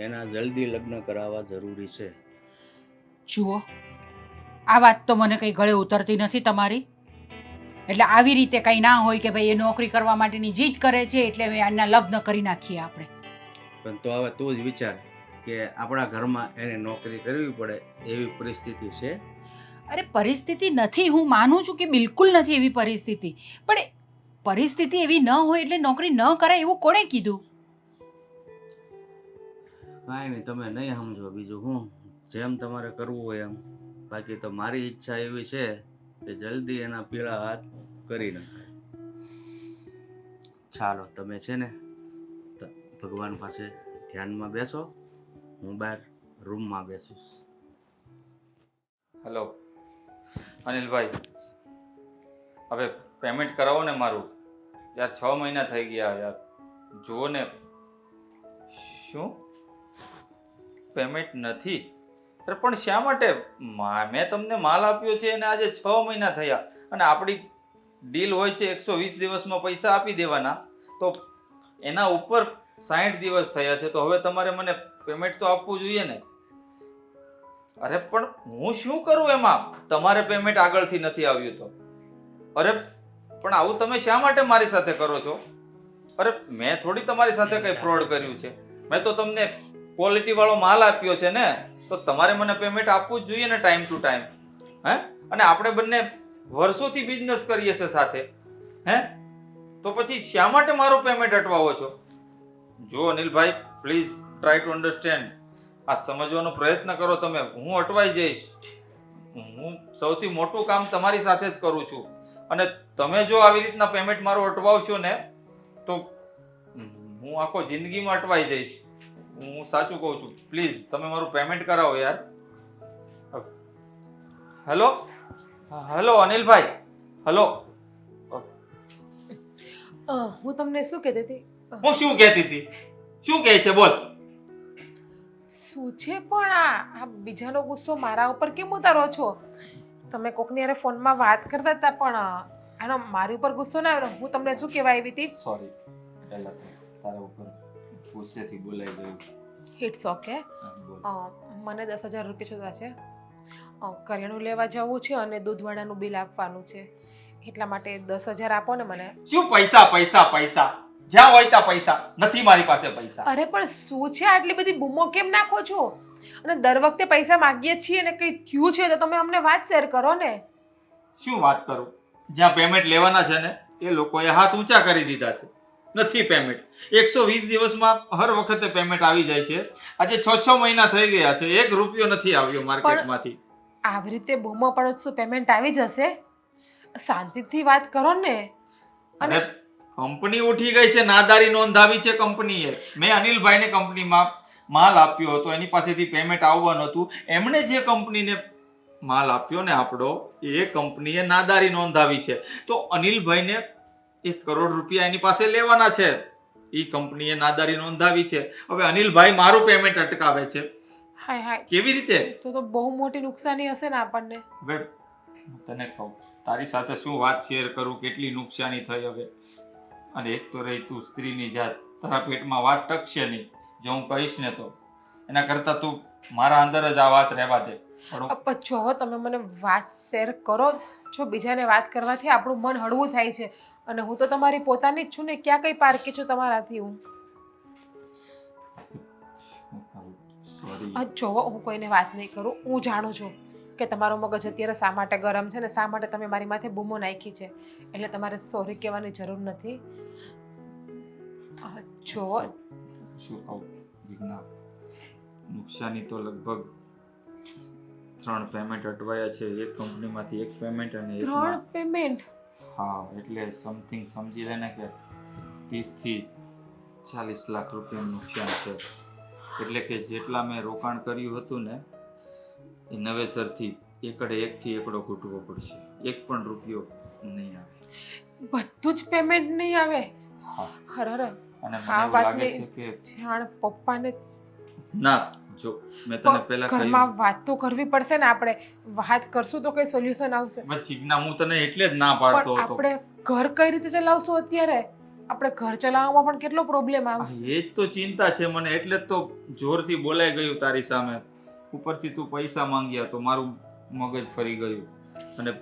એના જલ્દી લગ્ન કરાવવા જરૂરી છે. જુઓ આ વાત તો મને કંઈ ગળે ઉતરતી નથી તમારી. એટલે આવી રીતે કંઈ ના હોય કે ભાઈ એ નોકરી કરવા માટેની જીદ કરે છે એટલે હવે આના લગ્ન કરી નાખીએ આપણે. પણ તો હવે તું જ વિચાર કે આપણા ઘરમાં એને નોકરી કરવી પડે એવી પરિસ્થિતિ છે. અરે પરિસ્થિતિ નથી, હું માનું છું કે બિલકુલ નથી એવી પરિસ્થિતિ, પણ પરિસ્થિતિ એવી ન હોય એટલે નોકરી ન કરાય એવું કોણે કીધું? કાંઈ નહીં, તમે નહીં સમજો. બીજું હું જેમ તમારે કરવું હોય એમ. બાકી તો મારી ઈચ્છા એવી છે કે જલ્દી એના પીળા હાથ કરી નાખાય. ચાલો તમે છે ને ભગવાન પાસે ધ્યાનમાં બેસો, હું બહાર રૂમમાં બેસીશ. હેલો અનિલભાઈ, હવે પેમેન્ટ કરાવો ને મારું. યાર 6 મહિના થઈ ગયા યાર, જુઓ ને. શું પેમેન્ટ નથી? અરે પણ શા માટે? મેં તમને માલ આપ્યો છે અને આજે 6 મહિના થયા અને આપણી ડીલ હોય છે 120 દિવસમાં પૈસા આપી દેવાના, તો એના ઉપર 60 દિવસ થયા છે, તો હવે તમારે મને પેમેન્ટ તો આપવું જોઈએ ને. અરે પણ હું શું કરું એમાં? તમારે પેમેન્ટ આગળથી નથી આવ્યું તો? અરે પણ આવું તમે શા માટે મારી સાથે કરો છો? અરે મેં થોડી તમારી સાથે કંઈ ફ્રોડ કર્યું છે. મેં તો તમને ક્વોલિટી વાળો માલ આપ્યો છે ને, તો તમારે મને પેમેન્ટ આપવું જ જોઈએ ને ટાઈમ ટુ ટાઈમ. હે? અને આપણે બંને વર્ષોથી બિઝનેસ કરીએ છીએ સાથે. હે? તો પછી શા માટે મારું પેમેન્ટ અટવાવો છો? જો અનિલભાઈ, પ્લીઝ ટ્રાય ટુ અન્ડરસ્ટેન્ડ. આ સમજવાનો પ્રયત્ન કરો તમે. હું અટવાઈ જઈશ. હું સૌથી મોટું કામ તમારી સાથે જ કરું છું અને તમે જો આવી રીતના પેમેન્ટ મારું અટવાવશો ને તો હું આખો જિંદગીમાં અટવાઈ જઈશ. હું સાચું કહું છું. પ્લીઝ તમે મારું પેમેન્ટ કરાવો યાર. હેલો હેલો અનિલભાઈ, હેલો. હું તમને શું કહેતી હતી? હું શું કહેતી હતી? શું કહે છે? બોલ. શું છે પણ આ બીજાનો ગુસ્સો મારા ઉપર કેમ ઉતારો છો? તમે કોકની હારે ફોનમાં વાત કરતા હતા પણ આનો મારી ઉપર ગુસ્સો ના આવ્યો. હું તમને શું કહેવા આવી હતી? સોરી, પહેલા તો તારા ઉપર ગુસ્સેથી બોલાઈ ગયું. It's okay. મને 10,000 રૂપિયા જોતા છે. કરિયાણું લેવા જવું છે અને દૂધવાળાનું બિલ આપવાનું છે, એટલા માટે 10,000 આપો ને મને. શું પૈસા પૈસા પૈસા? જ્યાં હોય ત્યાં પૈસા. નથી મારી પાસે પૈસા. અરે પણ શું છે આટલી બધી બૂમો કેમ નાખો છો? અને દર વખતે પૈસા માંગીએ છીએ ને કંઈ થયું છે તો તમે અમને વાત શેર કરો ને. શું વાત કરું? જ્યાં પેમેન્ટ લેવાના છે ને એ લોકોએ હાથ ઊંચા કરી દીધા છે. નથી પેમેન્ટ. 120 દિવસમાં હર વખતે પેમેન્ટ આવી જાય છે. આજે 6 મહિના થઈ ગયા છે, 1 રૂપિયો નથી આવ્યો માર્કેટમાંથી. આવી રીતે બૂમો પાડો તો પેમેન્ટ આવી જશે. શાંતિથી વાત કરો ને. અને કંપની ઉઠી ગઈ છે, નાદારી નોંધાવી છે કંપનીએ. મેં અનિલભાઈને કંપનીમાં માલ આપ્યો હતો, એની પાસેથી પેમેન્ટ આવવાનું હતું. એમણે જે કંપનીને માલ આપ્યો ને આપણો, એ કંપનીએ નાદારી નોંધાવી છે. તો અનિલભાઈને 1 કરોડ રૂપિયા એની પાસે લેવાના છે. એ કંપનીએ નાદારી નોંધાવી છે. હવે અનિલભાઈ મારું પેમેન્ટ અટકાવે છે. હાય હાય કેવી રીતે? તો બહુ મોટી નુકસાની હશે ને આપણને. હવે તને કહું, તારી સાથે શું વાત શેર કરું, કેટલી નુકસાની થઈ હવે. અને એક તો રહી તું સ્ત્રીની જાત, તારા પેટમાં વાત ટકશે નહીં જો હું કહીશ ને તો. એના કરતાં તું મારા અંદર જ આ વાત રહેવા દે. પણ જો તમે મને વાત શેર કરો છો, બીજાને વાત કરવાથી આપણું મન હળવું થાય છે. અને હું તો તમારી પોતાની જ છું ને, ક્યાં કઈ પારકી છું તમારાથી હું. સોરી. જોવો, હું કોઈને વાત નહીં કરું. હું જાણું છું કે તમારો મગજ અત્યારે શા માટે ગરમ છે ને શા માટે તમે મારી માથે બૂમો નાખી છે. એટલે તમારે સોરી કહેવાની જરૂર નથી. જોવો, શું કહું જીજ્ઞા, નુકસાની તો લગભગ 3 પેમેન્ટ અટવાયા છે. એક કંપનીમાંથી એક પેમેન્ટ અને 3 પેમેન્ટ. હા, એટલે સમથિંગ સમજી લે ને કે 30 થી 40 લાખ રૂપિયાનું નુકસાન છે. એટલે કે જેટલા મેં રોકાણ કર્યું હતું ને એ નવેસરથી એકડે એકડો ઘૂંટવો પડશે. એક પણ રૂપિયો નહીં આવે. બધું જ પેમેન્ટ નહીં આવે? હા. હરર. અને મને આ એવું વાત લાગે છે કે જાણ પપ્પાને ના, જો મેં તને પહેલા ઘરમાં કહ્યું વાત તો કરવી પડશે ને. આપણે વાત કરશું તો કઈ સોલ્યુશન આવશે. બસ જીજ્ઞા, હું તને એટલે જ ના પાડતો પણ હતો. આપણે ઘર કઈ રીતે ચલાવશું અત્યારે? આપણે ઘર ચલાવવામાં પણ કેટલો પ્રોબ્લેમ આવશે. એ જ તો ચિંતા છે મને, એટલે જ તો જોરથી બોલાઈ ગયું તારી સામે. ઉપરથી તું પૈસા માંગ્યા તો મારું મગજ ફરી ગયું. અને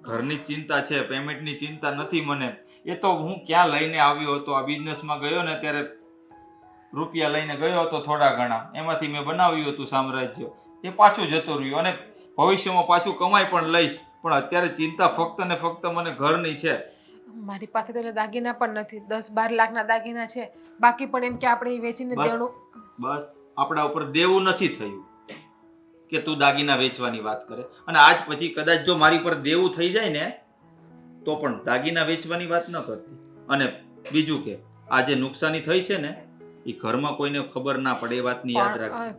ઘરની ચિંતા છે, પેમેન્ટની ચિંતા નથી મને. એ તો હું ક્યાં લઈને આવ્યો હતો, આ બિઝનેસમાં ગયો ને ત્યારે રૂપિયા લઈને ગયો હતો થોડા ઘણા, એમાંથી મેં બનાવ્યું હતું સામ્રાજ્ય. એ પાછું જતું રહ્યું અને ભવિષ્યમાં પાછું કમાઈ પણ લઈશ. પણ અત્યારે ચિંતા ફક્ત ને ફક્ત મને ઘરની છે. મારી પાસે તો દાગીના પણ નથી. 10-12 લાખના દાગીના છે. બાકી પણ એમ કે આપણે એ વેચીને દેણું. બસ આપણા ઉપર દેવું નથી થયું કે તું દાગીના વેચવાની વાત કરે. અને આજ પછી કદાચ જો મારી પર દેવું થઈ જાય ને તો પણ દાગીના વેચવાની વાત ન કરતી. અને બીજું કે આ જે નુકસાની થઈ છે ને એ ઘરમાં કોઈને ખબર ના પડે, એ વાતની યાદ રાખજે.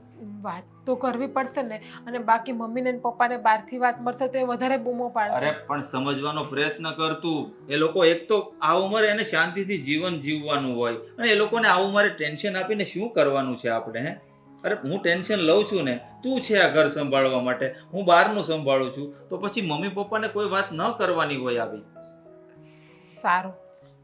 વાત તો કરવી પડશે ને. અને બાકી મમ્મીને ને પપ્પાને બહારથી વાત મળશે તો એ વધારે બૂમો પાડશે. અરે પણ સમજવાનો પ્રયત્ન કર તું. એ લોકો એક તો આ ઉંમરે એને શાંતિથી જીવન જીવવાનું હોય અને એ લોકોને આ ઉંમરે ટેન્શન આપીને શું કરવાનું છે આપણે? હે, અરે હું ટેન્શન લઉં છું ને, તું છે આ ઘર સંભાળવા માટે, હું બહારનું સંભાળું છું, તો પછી મમ્મી પપ્પાને કોઈ વાત ન કરવાની હોય આવી. સારું,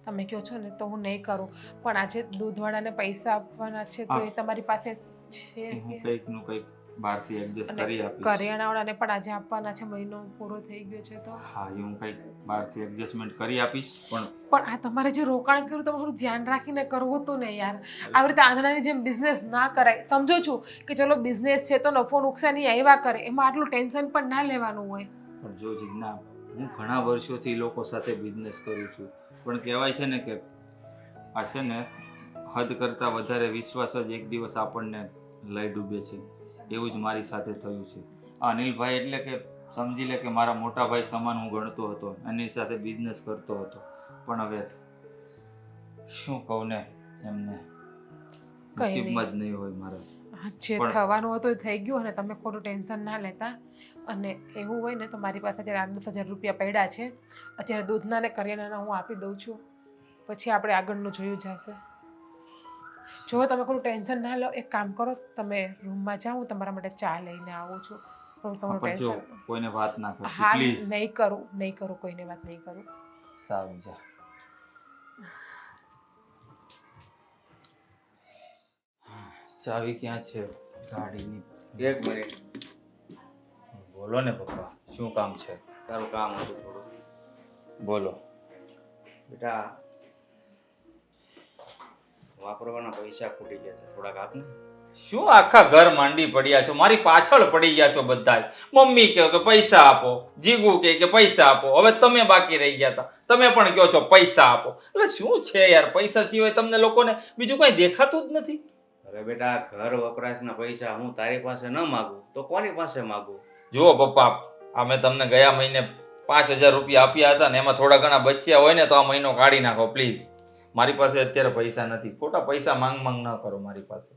તમે કહો છો ને તો હું નહીં કરું. પણ આજે દૂધવાળાને પૈસા આપવાના છે તો એ તમારી પાસે છે હું કે? કંઈકનું કંઈક બહારથી એડજસ્ટ કરી આપીશ. કરિયાણાવાળાને પણ આજે આપવાના છે. મહિનો પૂરો થઈ ગયો છે તો. હા, એ હું કંઈક બહારથી એડજસ્ટમેન્ટ કરી આપીશ. પણ આ તમારે જે રોકાણ કર્યું તમે થોડું ધ્યાન રાખીને કરવું હતું ને યાર. આવી રીતે આંધળાની જેમ બિઝનેસ ના કરાય. સમજો છું કે ચલો બિઝનેસ છે તો નફો નુકસાની આવ્યા કરે, એમાં આટલું ટેન્શન પણ ના લેવાનું હોય. પણ જો જીજ્ઞા, હું ઘણા વર્ષોથી લોકો સાથે બિઝનેસ કરું છું, પણ કહેવાય છે ને કે આ છે ને હદ કરતાં વધારે વિશ્વાસ જ એક દિવસ આપણને લઈ ડૂબે છે. એવું જ મારી સાથે થયું છે. આ અનિલભાઈ એટલે કે સમજી લે કે મારા મોટા ભાઈ સમાન હું ગણતો હતો, એની સાથે બિઝનેસ કરતો હતો. પણ હવે શું કહું ને એમને, નસીબમાં જ નહીં હોય મારા. જે થવાનું હતું એ થઈ ગયું અને તમે ખોટું ટેન્શન ના લેતા. અને એવું હોય ને તો મારી પાસે અત્યારે 8-10 હજાર રૂપિયા પડ્યા છે. અત્યારે દૂધના ને કરિયાણાના હું આપી દઉં છું, પછી આપણે આગળનું જોયું જશે. જો તમે ખોટું ટેન્શન ના લો, એક કામ કરો, તમે રૂમમાં જાઓ, હું તમારા માટે ચા લઈને આવું છું. તમારું પણ જો ટેન્શન કોઈને વાત ના કરતી હા પ્લીઝ. નહીં કરું, કોઈને વાત નહીં કરું. સારું, જા. ચાવી ક્યાં છે ગાડીની? 1 મિનિટ. બોલો ને પપ્પા, શું કામ છે? તારું કામ હતું થોડું. બોલો. બેટા, વાપરવાના પૈસા ખૂટી ગયા છે, થોડાક આપને. શું આખા ઘર માંડી પડ્યા છો? મારી પાછળ પડી ગયા છો બધા. મમ્મી કહો કે પૈસા આપો, જીગુ કહે કે પૈસા આપો, હવે તમે બાકી રહી ગયા હતા, તમે પણ કહો છો પૈસા આપો. એટલે શું છે યાર, પૈસા સિવાય તમને લોકોને બીજું કઈ દેખાતું જ નથી. અરે બેટા, ઘર વપરાશના પૈસા હું તારી પાસે ન માગું તો કોની પાસે માગું? જુઓ પપ્પા, આ મેં તમને ગયા મહિને 5,000 રૂપિયા આપ્યા હતા ને એમાં થોડા ઘણા બચ્યા હોય ને તો આ મહિનો કાઢી નાખો પ્લીઝ. મારી પાસે અત્યારે પૈસા નથી. ખોટા પૈસા માંગ ન કરો મારી પાસે.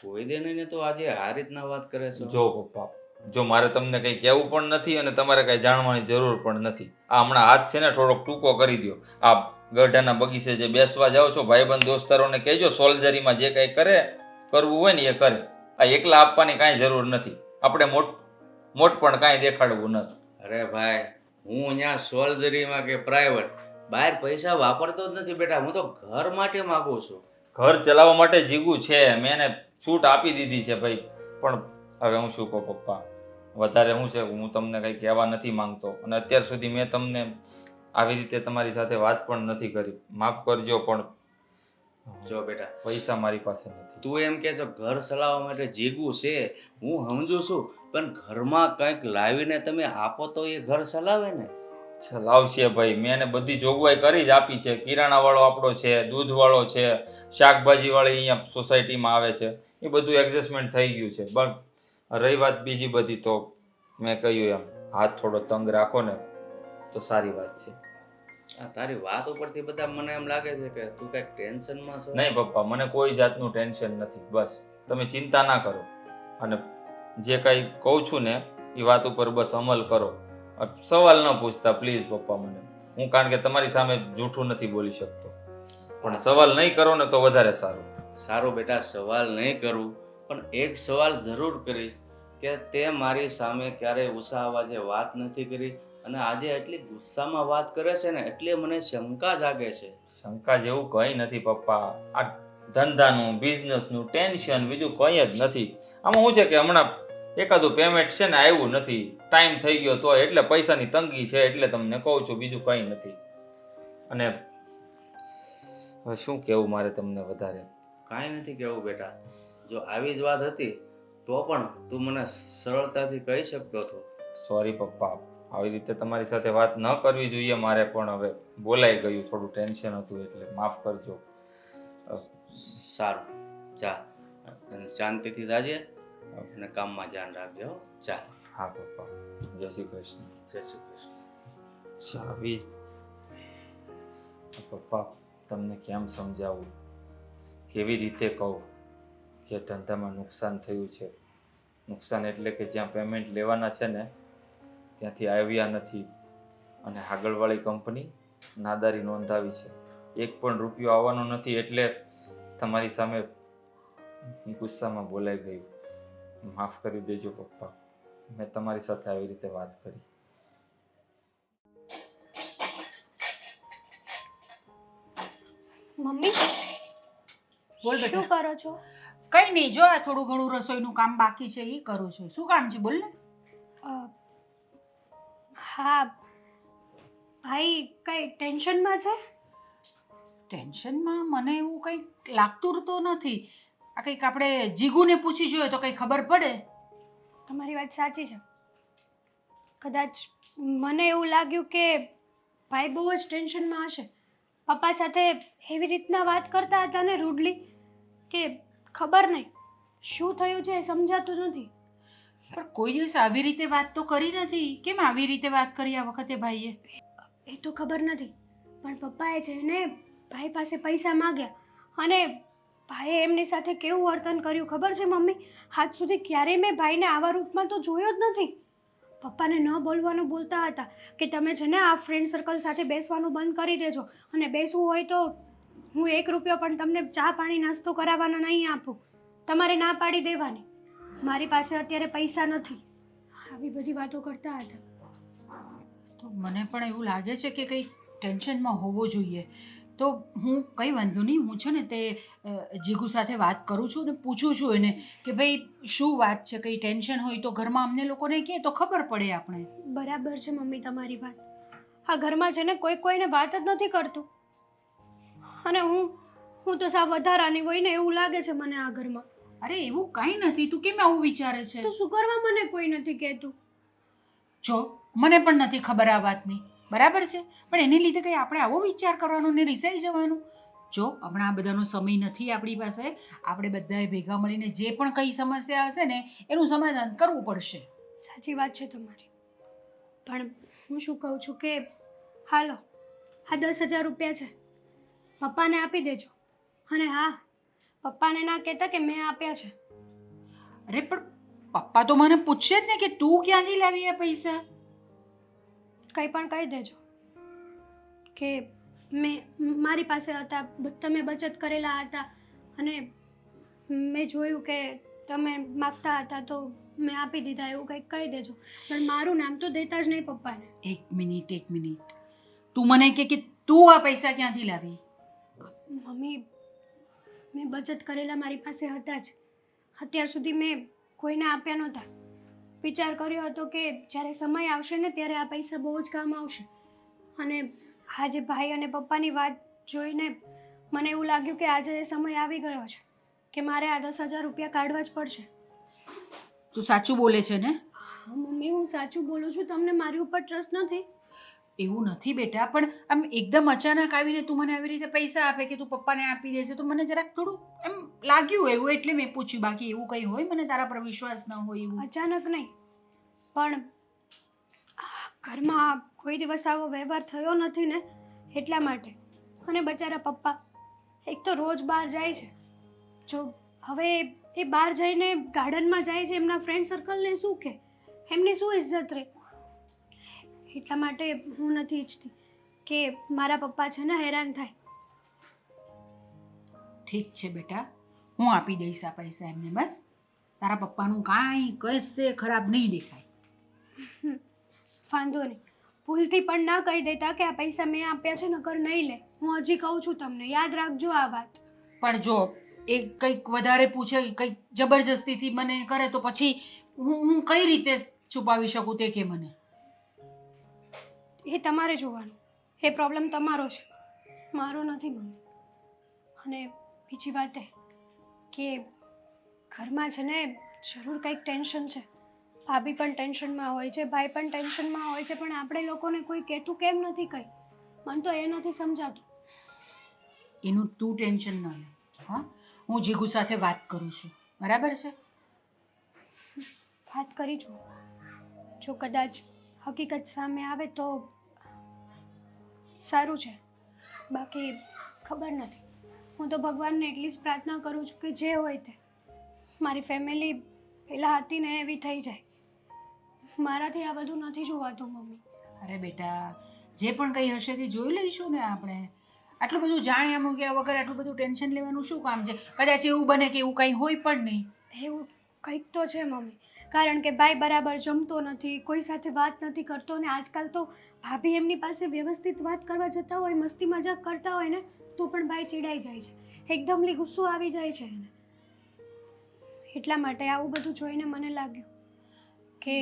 કોઈ દે નહીં ને તો આજે આ રીતના વાત કરે છે. જો પપ્પા, જો મારે તમને કંઈ કહેવું પણ નથી અને તમારે કંઈ જાણવાની જરૂર પણ નથી. આ હમણાં હાથ છે ને થોડોક ટૂંકો કરી દો. આ ગઢાના બગીચે જે બેસવા જાઓ છો, ભાઈબંધ દોસ્તારોને કહેજો સોલ્જરીમાં જે કંઈ કરવું હોય ને એ કરે. આ એકલા આપવાની કાંઈ જરૂર નથી. આપણે મોટ પણ કાંઈ દેખાડવું નથી. અરે ભાઈ, હું અહીંયા સોલ્જરીમાં કે પ્રાઇવેટ બહાર પૈસા વાપરતો જ નથી બેટા. હું તો ઘર માટે માંગુ છું. ઘર ચલાવવા માટે જીગું છે, મેં એને છૂટ આપી દીધી છે ભાઈ. પણ હવે હું શું કહું પપ્પા, વધારે શું છે, હું તમને કંઈ કહેવા નથી માંગતો અને અત્યાર સુધી મેં તમને આવી રીતે તમારી સાથે વાત પણ નથી કરી. માફ કરજો, પણ જો બેટા, પૈસા મારી પાસે નથી. તું એમ કે છો ઘર ચલાવવા માટે જીગું છે, હું સમજુ છું, પણ ઘરમાં કંઈક લાવીને તમે આપો તો એ ઘર ચલાવે ને. લાવશે ભાઈ, મેં એને બધી જોગવાઈ કરી જ આપી છે. કિરાણા વાળો આપણો છે, દૂધ વાળો છે, શાકભાજી વાળી અહીંયા સોસાયટીમાં આવે છે, એ બધું એડજસ્ટમેન્ટ થઈ ગયું છે. પણ રહી વાત બીજી બધી, તો મેં કહ્યું એમ હાથ થોડો તંગ રાખો ને તો સારી વાત છે. આ તારી વાત ઉપરથી બધા મને એમ લાગે છે કે તું કંઈક ટેન્શનમાં છો. નહીં પપ્પા, મને કોઈ જાતનું ટેન્શન નથી. બસ તમે ચિંતા ના કરો અને જે કંઈ કહું છું ને એ વાત ઉપર બસ અમલ કરો. સવાલ ન પૂછતા પ્લીઝ પપ્પા મને. હું કારણ કે તમારી સામે જૂઠું નથી બોલી શકતો, પણ સવાલ નહીં કરો ને તો વધારે સારું. સારું બેટા, સવાલ નહીં કરું, પણ એક સવાલ જરૂર કરીશ કે તે મારી સામે ક્યારેય ગુસ્સા અવાજે વાત નથી કરી અને આજે એટલી ગુસ્સામાં વાત કરે છે ને એટલે મને શંકા જાગે છે. શંકા જેવું કંઈ નથી પપ્પા. આ ધંધાનું બિઝનેસનું ટેન્શન બીજું કંઈ જ નથી. આમાં શું છે કે હમણાં એકાદું પેમેન્ટ છે ને આવ્યું નથી, ટાઈમ થઈ ગયો તો એટલે પૈસાની તંગી છે, એટલે તમને કહું છું, બીજું કંઈ નથી. અને હવે શું કહેવું મારે તમને વધારે? કાંઈ નથી કહેવું બેટા. જો આવી જ વાત હતી તો પણ તું મને સરળતાથી કહી શકતો હતો. સોરી પપ્પા, આવી રીતે તમારી સાથે વાત ન કરવી જોઈએ મારે, પણ હવે બોલાઈ ગયું, થોડું ટેન્શન હતું એટલે માફ કરજો. સારું, જા અને શાંતિથી જાજે અને કામમાં ધ્યાન રાખજે હો. ચાલ. હા પપ્પા, જય શ્રી કૃષ્ણ. જય શ્રી કૃષ્ણ. ચાવી પપ્પા, તમને કેમ સમજાવું, કેવી રીતે કહું કે ધંધામાં નુકસાન થયું છે. નુકસાન એટલે કે જ્યાં પેમેન્ટ લેવાના છે ને ત્યાંથી આવ્યા નથી અને આગળવાળી કંપની નાદારી નોંધાવી છે. એક પણ રૂપિયો આવવાનો નથી એટલે તમારી સામે ગુસ્સામાં બોલાઈ ગયું. માફ કરી દેજો પપ્પા, મેં તમારી સાથે આવી રીતે વાત કરી. મમ્મી બોલ શું બેટા. કરો છો? કઈ નહીં, જો આ થોડું ઘણું રસોઈનું કામ બાકી છે એ કરું છું. શું કામ છે બોલ ને. હા ભાઈ કઈ ટેન્શનમાં છે? ટેન્શનમાં મને એવું કંઈક લાગતું તો નથી. આ કંઈક આપણે જીગુને પૂછી જોઈએ તો કંઈ ખબર પડે. તમારી વાત સાચી છે. કદાચ મને એવું લાગ્યું કે ભાઈ બહુ જ ટેન્શનમાં હશે. પપ્પા સાથે એવી રીતના વાત કરતા હતા ને રૂડલી કે ખબર નહીં શું થયું છે એ સમજાતું નથી. પણ કોઈ દિવસ આવી રીતે વાત તો કરી નથી. કેમ આવી રીતે વાત કરી આ વખતે ભાઈએ? એ તો ખબર નથી, પણ પપ્પાએ છે ને ભાઈ પાસે પૈસા માગ્યા અને ભાઈએ એમની સાથે કેવું વર્તન કર્યું ખબર છે મમ્મી? આજ સુધી ક્યારેય મેં ભાઈને આવા રૂપમાં તો જોયો જ નથી. પપ્પાને ન બોલવાનું બોલતા હતા કે તમે છે ને આ ફ્રેન્ડ સર્કલ સાથે બેસવાનું બંધ કરી દેજો અને બેસવું હોય તો હું 1 રૂપિયો પણ તમને ચા પાણી નાસ્તો કરાવવાનો નહીં આપું, તમારે ના પાડી દેવાની, મારી પાસે અત્યારે પૈસા નથી, આવી બધી વાતો કરતા હતા. તો મને પણ એવું લાગે છે કે કંઈક ટેન્શનમાં હોવો જોઈએ. તો હું કંઈ વાંધો નહીં, હું છે ને તે જીગુ સાથે વાત કરું છું ને પૂછું છું એને કે ભાઈ શું વાત છે, કંઈ ટેન્શન હોય તો ઘરમાં અમને લોકોને કહે તો ખબર પડે આપણે. બરાબર છે મમ્મી તમારી વાત. આ ઘરમાં છે ને કોઈને વાત જ નથી કરતું અને હું તો સાવ વધારાની હોય ને એવું લાગે છે મને આ ઘરમાં. અરે એવું કાંઈ નથી, તું કેમ આવું વિચારે છે? તો શું કરવા મને કોઈ નથી કહેતું? જો મને પણ નથી ખબર આ વાતની, બરાબર છે, પણ એને લીધે કંઈ આપણે આવો વિચાર કરવાનો ને રિસાઈ જવાનું. જો હમણાં આ બધાનો સમય નથી આપણી પાસે. આપણે બધાએ ભેગા મળીને જે પણ કંઈ સમસ્યા હશે ને એનું સમાધાન કરવું પડશે. સાચી વાત છે તમારી, પણ હું શું કહું છું કે હાલો આ 10,000 રૂપિયા છે, પપ્પાને આપી દેજો. અને હા, પપ્પાને ના કહેતા કે મેં આપ્યા છે. અરે પણ પપ્પા તો મને પૂછશે જ ને કે તું ક્યાંથી લાવી આ પૈસા. કંઈ પણ કહી દેજો કે મારી પાસે હતા, તમે બચત કરેલા હતા અને મેં જોયું કે તમે માગતા હતા તો મેં આપી દીધા એવું કંઈક કહી દેજો, પણ મારું નામ તો દેતા જ નહીં પપ્પાને. એક મિનિટ તું મને કે તું આ પૈસા ક્યાંથી લાવી? મમ્મી, મેં બચત કરેલા મારી પાસે હતા જ. અત્યાર સુધી મેં કોઈને આપ્યા નહોતા. વિચાર કર્યો હતો કે જ્યારે સમય આવશે ને ત્યારે આ પૈસા બહુ જ કામ આવશે. અને આજે ભાઈ અને પપ્પાની વાત જોઈને મને એવું લાગ્યું કે આજે એ સમય આવી ગયો છે કે મારે આ 10,000 રૂપિયા કાઢવા જ પડશે. તું સાચું બોલે છે ને? હા મમ્મી, હું સાચું બોલું છું. તમને મારી ઉપર ટ્રસ્ટ નથી? એવું નથી બેટા, પણ આમ એકદમ અચાનક આવીને તું મને આવી રીતે પૈસા આપે કે તું પપ્પાને આપી દે છે તો મને જરાક થોડું એમ લાગ્યું એવું, એટલે મેં પૂછ્યું. બાકી એવું કંઈ હોય મને તારા પર વિશ્વાસ ન હોય એવું? અચાનક નહીં, પણ ઘરમાં કોઈ દિવસ આવો વ્યવહાર થયો નથી ને એટલા માટે. અને બચારા પપ્પા એક તો રોજ બહાર જાય છે. જો હવે એ બહાર જઈને ગાર્ડનમાં જાય છે, એમના ફ્રેન્ડ સર્કલને શું કહે, એમની શું ઇજ્જત રહે? એટલા માટે હું નથી ઈચ્છતી કે મારા પપ્પા છે ને હેરાન થાય. ઠીક છે બેટા, હું આપી દઈશ આ પૈસા એમને. બસ તારા પપ્પાનું કાંઈ કશે ખરાબ નહીં દેખાય. વાંધો નહીં, ભૂલથી પણ ના કહી દેતા કે આ પૈસા મેં આપ્યા છે, નકર નહીં લે. હું હજી કહું છું તમને, યાદ રાખજો આ વાત. પણ જો એ કંઈક વધારે પૂછે, કંઈક જબરજસ્તીથી મને કરે તો પછી હું કઈ રીતે છુપાવી શકું તે કે મને? એ તમારે જોવાનું. એ પ્રોબ્લેમ તમારો છે, મારો નથી મમ્મી. અને બીજી વાત એ કે ઘરમાં છે ને જરૂર કંઈક ટેન્શન છે. ભાભી પણ ટેન્શનમાં હોય છે, ભાઈ પણ ટેન્શનમાં હોય છે, પણ આપણે લોકોને કોઈ કહેતું કેમ નથી કંઈ? મને તો એ નથી સમજાતું. એનું તું ટેન્શન ન લે. હા, હું જીગુ સાથે વાત કરું છું, બરાબર છે? વાત કરી જુઓ. જો કદાચ હકીકત સામે આવે તો સારું છે, બાકી ખબર નથી. હું તો ભગવાનને એટલી જ પ્રાર્થના કરું છું કે જે હોય તે મારી ફેમિલી પહેલાં હતી ને એવી થઈ જાય. મારાથી આ બધું નથી જોવાતું મમ્મી. અરે બેટા, જે પણ કંઈ હશે તે જોઈ લઈશું ને આપણે. આટલું બધું જાણ્યા મૂક્યા વગર આટલું બધું ટેન્શન લેવાનું શું કામ છે? કદાચ એવું બને કે એવું કંઈ હોય પણ નહીં. એવું કંઈક તો છે મમ્મી, કારણ કે ભાઈ બરાબર જમતો નથી, કોઈ સાથે વાત નથી કરતો, ને આજકાલ તો ભાભી એમની પાસે વ્યવસ્થિત વાત કરવા જતા હોય, મસ્તી મજાક કરતા હોય ને તો પણ ભાઈ ચીડાઈ જાય છે, એકદમલી ગુસ્સો આવી જાય છે એને. એટલા માટે આવું બધું જોઈને મને લાગ્યું કે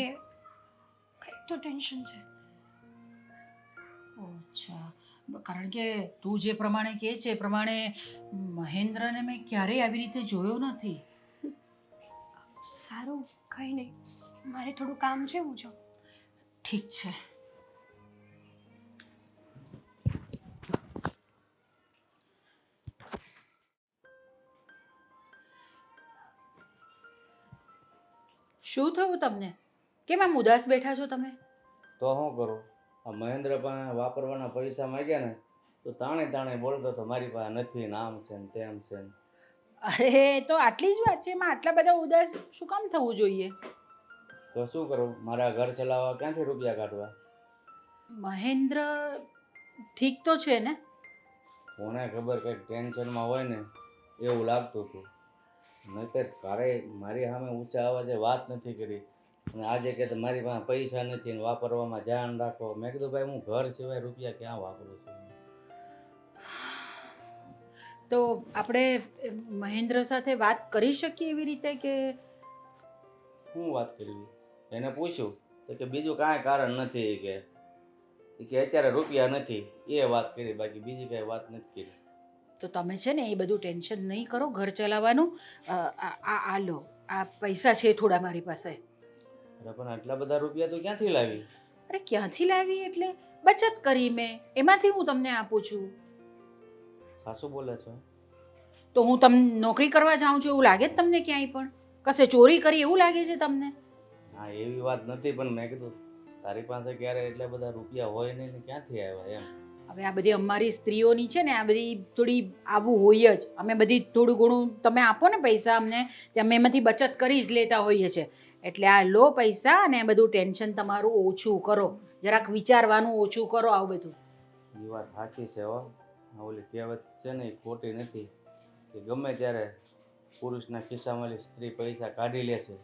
કંઈક તો ટેન્શન છે. અચ્છા, કારણ કે તું જે પ્રમાણે કહે છે એ પ્રમાણે મહેન્દ્રને મેં ક્યારેય આવી રીતે જોયો નથી. સારું, કંઈ નહીં, મારે થોડું કામ છે, હું જાઉં. ઠીક છે. શું થયું તમને? કેમ આમ ઉદાસ બેઠા છો તમે? તો શું કરું, આ મહેન્દ્ર પાસે વાપરવાના પૈસા માંગ્યા ને તો તાણે બોલતો તો મારી પાસે નથી ને આમ છે ને તેમ છે ને. અરે તો આટલી જ વાત છે, એમાં આટલા બધા ઉદાસ શું કામ થવું જોઈએ? તો શું કરું, મારા ઘર ચલાવવા ક્યાંથી રૂપિયા કાઢવા? મહેન્દ્ર ઠીક તો છે ને? કોને ખબર, કંઈક ટેન્શનમાં હોય ને એવું લાગતું હતું. નહીંતર ક્યારેય મારી સામે ઊંચા અવાજે વાત નથી કરી. અને આજે કે મારી પાસે પૈસા નથી ને વાપરવામાં ધ્યાન રાખો. મેં કીધું ભાઈ, હું ઘર સિવાય રૂપિયા ક્યાં વાપરું છું? તો આપણે મહેન્દ્ર સાથે વાત કરી શકીએ એવી રીતે કે? શું વાત કરવી? એને પૂછ્યું તો કે બીજું કાંઈ કારણ નથી, કે અત્યારે રૂપિયા નથી એ વાત કરી, બાકી બીજી કાંઈ વાત નથી કરી. તો તમે છે ને એ બધું ટેન્શન નહીં કરો, ઘર ચલાવવાનું. આ લો, આ પૈસા છે થોડા મારી પાસે. અરે પણ આટલા બધા રૂપિયા તો ક્યાંથી લાવી? અરે ક્યાંથી લાવી એટલે બચત કરી મેં, એમાંથી હું તમને આપું છું. સાસુ બોલે છે? તો હું તમને નોકરી કરવા જાઉં છું એવું લાગે જ તમને ક્યાંય પણ? કશે ચોરી કરી એવું લાગે છે તમને? હા, એવી વાત નથી, પણ મેં કીધું તારી પાસે ક્યારે એટલા બધા રૂપિયા હોય નહીં ને ક્યાંથી આવ્યા એમ. હવે આ બધી અમારી સ્ત્રીઓની છે ને આ બધી થોડી આવું હોય જ. અમે બધી થોડું ઘણું તમે આપો ને પૈસા અમને, તે અમે એમાંથી બચત કરી જ લેતા હોઈએ છીએ. એટલે આ લો પૈસા અને આ બધું ટેન્શન તમારું ઓછું કરો, જરાક વિચારવાનું ઓછું કરો આવું બધું. એ વાત સાચી છે હો. ઓલી કહેવત છે ને એ ખોટી નથી કે ગમે ત્યારે પુરુષના ખિસ્સામાંથી સ્ત્રી પૈસા કાઢી લે છે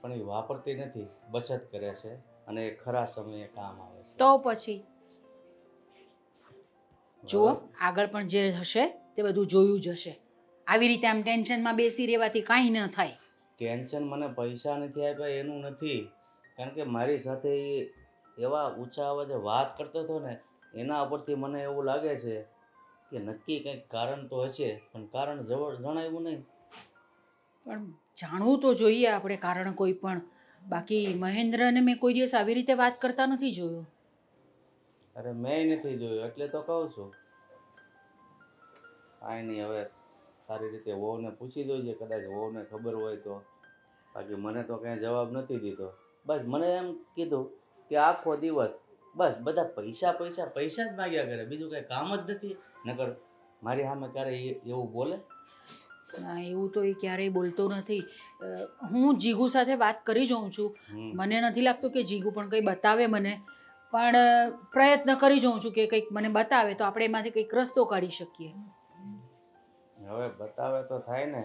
પણ એ વાપરતી નથી, બચત કરે છે અને એ ખરા સમયે કામ આવે છે. તો પછી જુઓ, આગળ પણ જે હશે તે બધું જોયું જ હશે. આવી રીતે આમ ટેન્શનમાં બેસી રહેવાથી કાંઈ ન થાય. ટેન્શન મને પૈસા નથી આપ્યા એનું નથી, કારણ કે મારી સાથે એ એવા ઊંચા અવાજે વાત કરતો હતો ને, એના ઉપરથી મને એવું લાગે છે કે નક્કી કંઈક કારણ તો હશે, પણ કારણ જણાવ્યું નહીં. પણ જાણવું તો જોઈએ આપણે કારણ કોઈ પણ. બાકી મહેન્દ્રને મેં કોઈ દિવસ આવી રીતે વાત કરતા નથી જોયો. અરે મેં નથી જોયું એટલે તો કહું છું. કાંઈ નહીં, હવે સારી રીતે વહુને પૂછી જોઈજે, કદાચ વહુને ખબર હોય તો. બાકી મને તો કાંઈ જવાબ નથી દીધો. બસ મને એમ કીધું કે આખો દિવસ બસ બધા પૈસા પૈસા પૈસા જ માગ્યા કરે, બીજું કાંઈ કામ જ નથી. નકર મારી સામે ક્યારે એવું બોલે? ના, એવું તો એ ક્યારેય બોલતો નથી. હું જીગુ સાથે વાત કરી જોઉં છું. મને નથી લાગતું કે જીગુ પણ કંઈ બતાવે મને, પણ પ્રયત્ન કરી જોઉં છું કે કંઈક મને બતાવે તો આપણે એમાંથી કંઈક રસ્તો કાઢી શકીએ. હવે બતાવે તો થાય ને,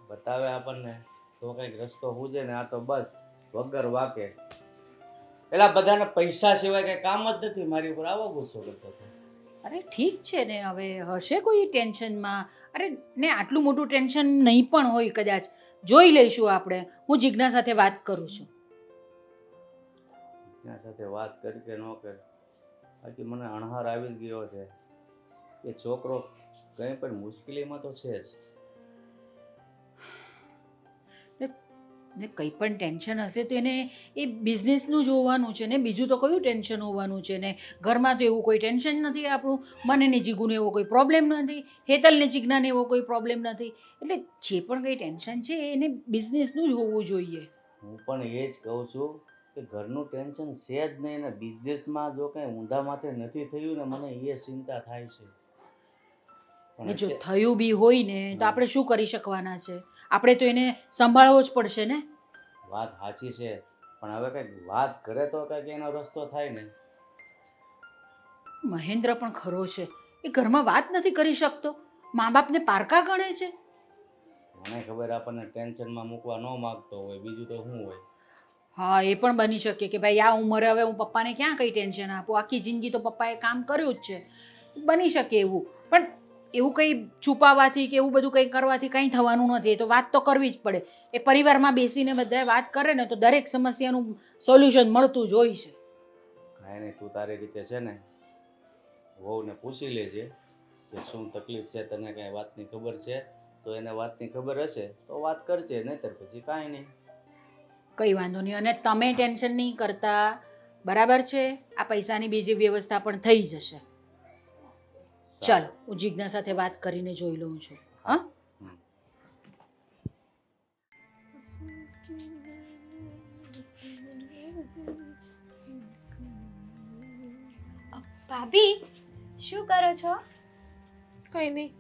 બતાવે આપણને તો કંઈક રસ્તો સૂઝે ને. આ તો બસ વગર વાકે, પેલા બધાને પૈસા સિવાય કંઈ કામ જ નથી. મારી ઉપર આવો ગુસ્સો કરતો હતો. અરે ઠીક છે ને, હવે હશે કોઈ ટેન્શનમાં. અરે ને આટલું મોટું ટેન્શન નહીં પણ હોય કદાચ. જોઈ લઈશું આપણે. હું જીજ્ઞા સાથે વાત કરું છું. એના સાથે વાત કરી કે ન કરી, બાકી મને અણહાર આવી જ ગયો છે કે છોકરો કંઈ પણ મુશ્કેલીમાં તો છે જ. ને કંઈ પણ ટેન્શન હશે તો એને એ બિઝનેસનું જોવાનું છે ને, બીજું તો કયું ટેન્શન હોવાનું છે ને. ઘરમાં તો એવું કોઈ ટેન્શન નથી આપણું. મને ને જીગુને એવો કોઈ પ્રોબ્લેમ નથી, હેતલને જીજ્ઞાને એવો કોઈ પ્રોબ્લેમ નથી. એટલે જે પણ કંઈ ટેન્શન છે એને બિઝનેસનું જ હોવું જોઈએ. હું પણ એ જ કહું છું કે ઘરનું ટેન્શન છે જ નહીં ને બિઝનેસમાં જો કંઈ ઊંધા માથે નથી થયું ને, મને એ ચિંતા થાય છે. ને જો થયું બી હોય ને તો આપણે શું કરી શકવાના છે? આપણે તો એને સંભાળવો જ પડશે ને. વાત સાચી છે, પણ હવે કંઈક વાત કરે તો કંઈક એનો રસ્તો થાય ને. મહેન્દ્ર પણ ખરો છે, એ ઘરમાં વાત નથી કરી શકતો. મા બાપને પારકા ગણે છે. મને ખબર આપણને ટેન્શનમાં મૂકવા ન માગતો હોય, બીજું તો શું હોય. હા, એ પણ બની શકે કે ભાઈ આ ઉંમરે હવે હું પપ્પાને ક્યાં કંઈ ટેન્શન આપું, આખી જિંદગી તો પપ્પાએ કામ કર્યું જ છે. બની શકે એવું, પણ એવું કંઈ છુપાવવાથી કે એવું બધું કંઈ કરવાથી કંઈ થવાનું નથી. એ તો વાત તો કરવી જ પડે. એ પરિવારમાં બેસીને બધાએ વાત કરે ને તો દરેક સમસ્યાનું સોલ્યુશન મળતું જ હોય છે. કાંઈ નહીં, તું તારી રીતે છે ને વહુને પૂછી લેજે કે શું તકલીફ છે, તને કાંઈ વાતની ખબર છે તો એને વાતની ખબર હશે તો વાત કરજે, નહીંતર પછી કાંઈ નહીં. કંઈ વાંધો નહીં. અને તમે ટેન્શન નહીં કરતા, બરાબર છે? આ પૈસાની બીજી વ્યવસ્થા પણ થઈ જશે. ચાલો, હું જીજ્ઞા સાથે વાત કરીને જોઈ લઉં છું. હા, ભાભી શું કરો છો? કંઈ નહીં,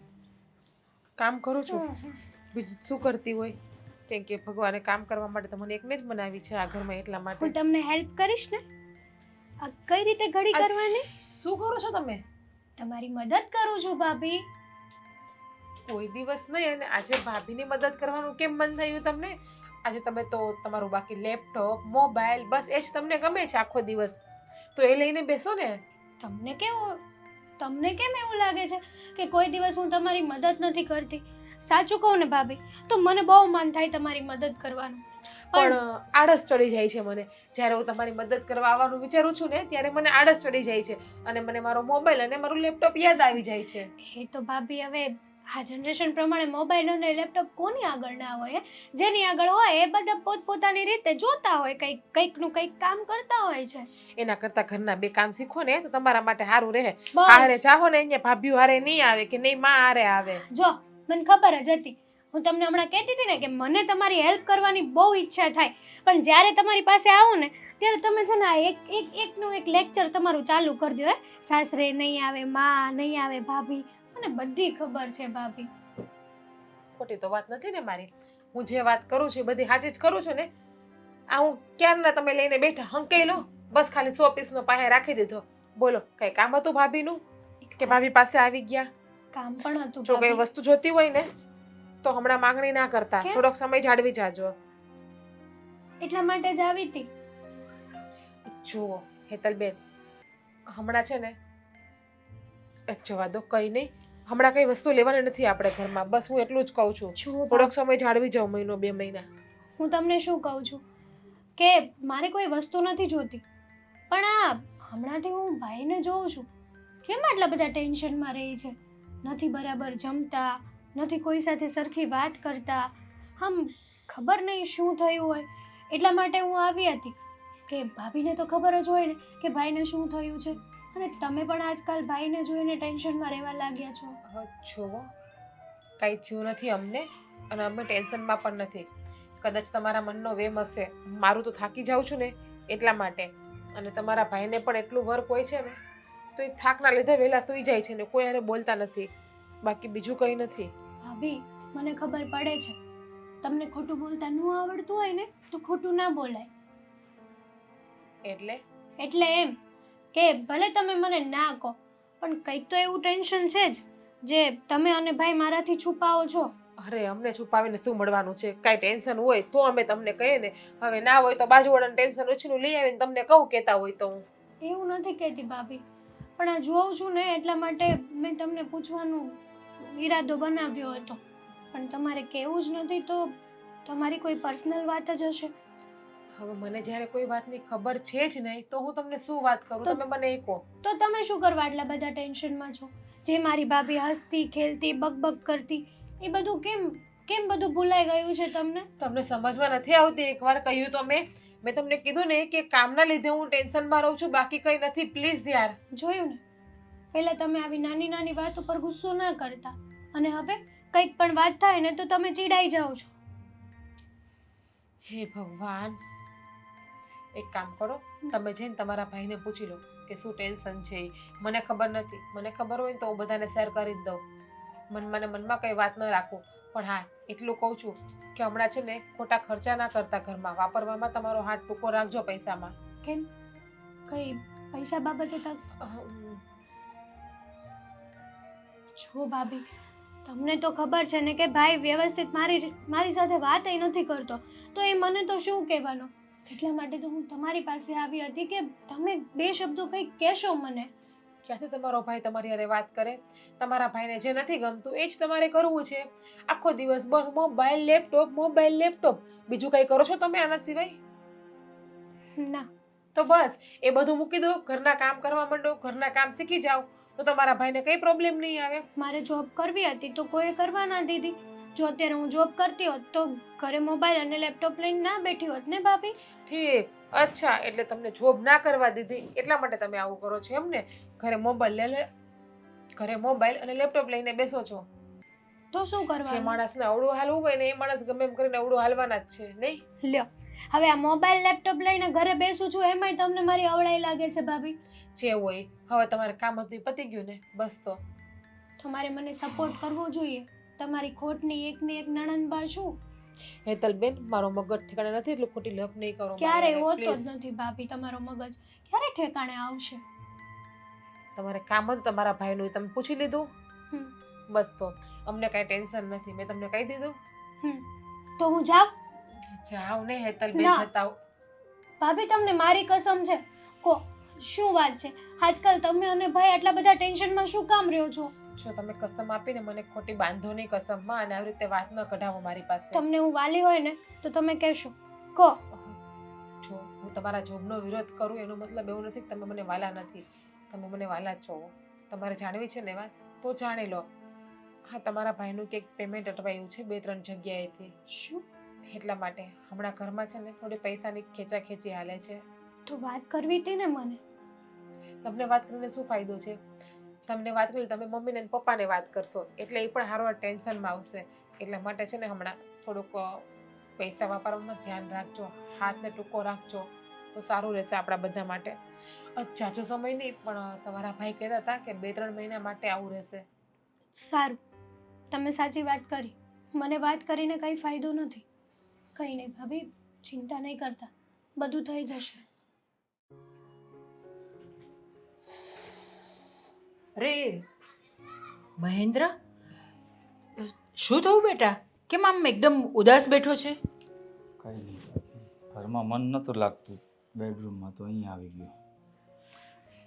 કામ કરું છું. બીજું શું કરતી હોય? કેમ કે ભગવાને કામ કરવા માટે તો મને એકને જ બનાવી છે આ ઘરમાં, એટલા માટે. હું તમને હેલ્પ કરીશ ને. આ કઈ રીતે ઘડી આ કરવાની? શું કરો છો તમે? તમારી મદદ કરું છું ભાભી. કોઈ દિવસ નહીં, અને આજે ભાભીની મદદ કરવાનું કેમ મન થયું તમને? આજે તમે તો તમારું બાકી લેપટોપ, મોબાઈલ, બસ એ જ તમને ગમે છે આખો દિવસ. તો એ લઈને બેસો ને. તમને કેમ એવું લાગે છે કે કોઈ દિવસ હું તમારી મદદ નથી કરતી? સાચું કહું ને ભાભી, તો મને બહુ મન થાય તમારી મદદ કરવાનું. પણ આળસ ચડી જાય છે મને. જ્યારે હું તમારી મદદ કરવા આવવાનું વિચારું છું ને ત્યારે મને આળસ ચડી જાય છે અને મને મારો મોબાઈલ અને મારું લેપટોપ યાદ આવી જાય છે. એ તો ભાભી હવે આ જનરેશન પ્રમાણે મોબાઈલ અને લેપટોપ કોની આગળ ના હોય? જેની આગળ હોય એ બધા પોતપોતાની રીતે જોતા હોય, કંઈકનું કંઈક કામ કરતા હોય છે. એના કરતાં ઘરના બે કામ શીખો ને તો તમારા માટે સારું રહે. બસ. હારે ચાહો ને અહીંયા ભાભીઓ હારે નહીં આવે કે નહીં માં હારે આવે. જો મને ખબર જ હતી, હું તમને હમણાં કહેતી હતી ને કે મને તમારી હેલ્પ કરવાની બહુ ઈચ્છા થાય, પણ જ્યારે તમારી પાસે આવું ને ત્યારે તમે છે ને એકનું એક લેક્ચર તમારું ચાલુ કરી દો. સાસરે નહીં આવે, માં નહીં આવે, ભાભી, મને બધી ખબર છે ભાભી. ખોટી તો વાત નથી ને મારી. હું જે વાત કરું છું એ બધી સાચી જ કરું છું ને. આ હું ક્યારના તમે લઈને બેઠા હંકાઈ લો, બસ ખાલી 100 પીસનો પાસે રાખી દીધો. બોલો, કઈ કામ હતું ભાભીનું કે ભાભી પાસે આવી ગયા? કામ પણ હતું જો કઈ ભાભી. વસ્તુ જોતી હોય ને તો હમણાં માંગણી ના કરતા, કેમ? થોડોક સમય જાળવી જાજો. એટલા માટે જ આવી હતી. જુઓ હેતલબેન, હમણાં છે ને જવા દો, કઈ નહીં. હમણાં કઈ વસ્તુ લેવાની નથી આપણે ઘરમાં, બસ હું એટલું જ કહું છું. જુઓ થોડોક સમય જાળવી જાઓ, મહિનો 2 મહિના. હું તમને શું કહું છું કે મારે કોઈ વસ્તુ નથી જોતી, પણ આ હમણાંથી હું ભાઈને જોઉં છું કેમ આટલા બધા ટેન્શનમાં રહે છે. નથી બરાબર જમતા, નથી કોઈ સાથે સરખી વાત કરતા. આમ ખબર નહીં શું થયું હોય, એટલા માટે હું આવી હતી કે ભાભીને તો ખબર જ હોય ને કે ભાઈને શું થયું છે. અને તમે પણ આજકાલ ભાઈને જોઈને ટેન્શનમાં રહેવા લાગ્યા છો. જુઓ, કાંઈ થયું નથી અમને, અને અમે ટેન્શનમાં પણ નથી. કદાચ તમારા મનનો વેમ હશે, મારું તો થાકી જાઉં છું ને એટલા માટે. અને તમારા ભાઈને પણ એટલું વર્ક હોય છે ને, તો એ થાકના લીધે વહેલા સૂઈ જાય છે ને કોઈ એને બોલતા નથી. બાકી બીજું કંઈ નથી. ભાભી મને ખબર પડે છે તમને ખોટું બોલતા ન આવડતું હોય ને તો ખોટું ના બોલાય. એટલે એમ કે ભલે તમે મને ના કહો, પણ કંઈક તો એવું ટેન્શન છે જ જે તમે અને ભાઈ મારાથી છુપાવો છો. અરે અમને છુપાવીને શું મળવાનું છે? કાંઈ ટેન્શન હોય તો અમે તમને કહીએ ને. હવે ના હોય તો બાજુવાળાને ટેન્શન ઓછીનું લઈ આવીને તમને કહું, કહેતા હોય તો હું. એવું નથી કહેતી ભાભી, પણ આ જોઉં છું ને એટલા માટે મેં તમને પૂછવાનો ઈરાદો બનાવ્યો હતો. પણ તમારે કહેવું જ નથી તો તમારી કોઈ પર્સનલ વાત જ હશે. હવે મને જ્યારે કોઈ વાતની ખબર છે જ નહીં તો હું તમને શું વાત કરું? તમે મને એ કહો. તો તમે શું કરવા આટલા બધા ટેન્શનમાં છો? જે મારી ભાભી હસતી ખેલતી બકબક કરતી એ બધું કેમ બધું ભૂલાઈ ગયું છે તમને? તમને સમજમાં નથી આવતી? એકવાર કહ્યું તો મેં તમને કીધું ને કે કામના લીધે હું ટેન્શનમાં રહું છું, બાકી કંઈ નથી. પ્લીઝ યાર. જોયું ને, પહેલા તમે આવી નાની નાની વાત ઉપર ગુસ્સો ના કરતા, અને હવે કંઈક પણ વાત થાય ને તો તમે ચીડાઈ જાઓ છો. હે ભગવાન, એક કામ કરો, તમે જઈને તમારા ભાઈને પૂછી લો કે શું ટેન્શન છે. મને ખબર નથી. મને ખબર હોય ને તો હું બધાને શેર કરી જ દઉં. મનમાં કંઈ વાત ન રાખું. પણ હા, એટલું કહું છું કે હમણાં છે ને ખોટા ખર્ચા ના કરતા ઘરમાં. વાપરવામાં તમારો હાથ ટૂંકો રાખજો પૈસામાં. કેમ? કઈ પૈસા બાબતે તક? જો ભાભી, તમને તો ખબર છે ને કે ભાઈ વ્યવસ્થિત મારી સાથે વાત નથી કરતો, તો એ મને તો શું કહેવાનો. એટલા માટે તો હું તમારી પાસે આવી હતી કે તમે 2 શબ્દો કંઈક કહેશો મને. ક્યાંથી તમારો ભાઈ તમારી હારે વાત કરે? તમારા ભાઈને જે નથી ગમતું એ જ તમારે કરવું છે. આખો દિવસ બસ મોબાઈલ લેપટોપ. બીજું કંઈ કરો છો તમે આના સિવાય? ના. તો બસ એ બધું મૂકી દો, ઘરના કામ કરવા માંડો, ઘરના કામ શીખી જાઓ, તો તમારા ભાઈને કંઈ પ્રોબ્લેમ નહીં આવે. મારે જોબ કરવી હતી તો કોઈ કરવા ના દીધી. જો અત્યારે હું જોબ કરતી હોત તો ઘરે મોબાઈલ અને લેપટોપ લઈને ના બેઠી હોત ને ભાભી. ઠીક, અચ્છા, એટલે તમને જોબ ના કરવા દીધી એટલા માટે તમે આવું કરો છો એમ ને? ઘરે મોબાઈલ અને લેપટોપ લઈને બેસો છો. તો શું જે કરવાનું? માણસને અવળું હાલવું હોય ને એ માણસ ગમે એમ કરીને અવળું હાલવાના જ છે, નહીં? લ્યો, હવે આ મોબાઈલ લેપટોપ લઈને ઘરે બેસું છું એમાંય તમને મારી અવળાઈ લાગે છે ભાભી. જે હોય, હવે તમારે કામ હતું એ પતી ગયું ને, બસ. તો તમારે મને સપોર્ટ કરવો જોઈએ. તમારી ખોટની એકની એક નણંદબા છું. હેતલબેન, મારો મગજ ઠેકાણે નથી, એટલું ખોટી લપ નહીં કરો. ક્યારે હોતો જ નથી ભાભી તમારો મગજ. ક્યારે ઠેકાણે આવશે? તમારે કામ હતું તમારા ભાઈનું, તમે પૂછી લીધું? હમ. બસ. તો અમને કાંઈ ટેન્શન નથી. મેં તમને કહી દીધું. તો હું જાઉં? જાઓ ને હેતલબેન, ના. જતા ભાભી તમને મારી કસમ છે. કો શું વાત છે? આજકાલ તમે અને ભાઈ આટલા બધા ટેન્શનમાં શું કામ રહ્યો છો? જો તમે કસમ આપીને મને ખોટી બાંધો નહીં કસમમાં, અને આવી રીતે વાત ન કઢાવો મારી પાસે. તમને હું વાલી હોય ને તો તમે કહેશો. કહો. જો હું તમારા જોબનો વિરોધ કરું એનો મતલબ એવું નથી કે તમે મને વાલા નથી. તમે મને વાલા જ છો. તમારે જાણવી છે ને વાત તો જાણી લો. હા, તમારા ભાઈનું કંઈક પેમેન્ટ અટવાયું છે 2-3 જગ્યાએથી. શું? એટલા માટે હમણાં ઘરમાં છે ને થોડી પૈસાની ખેંચાખેંચી હાલે છે. તો વાત કરવી હતી ને મને. તમને વાત કરીને શું ફાયદો છે? તમને વાત કરી તમે મમ્મીને અને પપ્પાને વાત કરશો એટલે એ પણ હારો ટેન્શનમાં આવશે. એટલા માટે છે ને હમણાં થોડુંક પૈસા વાપરવામાં ધ્યાન રાખજો, હાથને ટૂંકો રાખજો તો સારું રહેશે આપણા બધા માટે. જાજો સમય નહીં, પણ તમારા ભાઈ કહેતા હતા કે 2-3 મહિના માટે આવું રહેશે. સારું, તમે સાચી વાત કરી. મને વાત કરીને કંઈ ફાયદો નથી. કંઈ નહીં ભાભી, ચિંતા નહીં કરતા, બધું થઈ જશે. અરે મહેન્દ્ર, શું થયું બેટા? કેમ આમ એકદમ ઉદાસ બેઠો છે? કંઈ નહીં, ઘરમાં મન નહોતું લાગતું, બેડરૂમમાં તો અહીં આવી ગયો.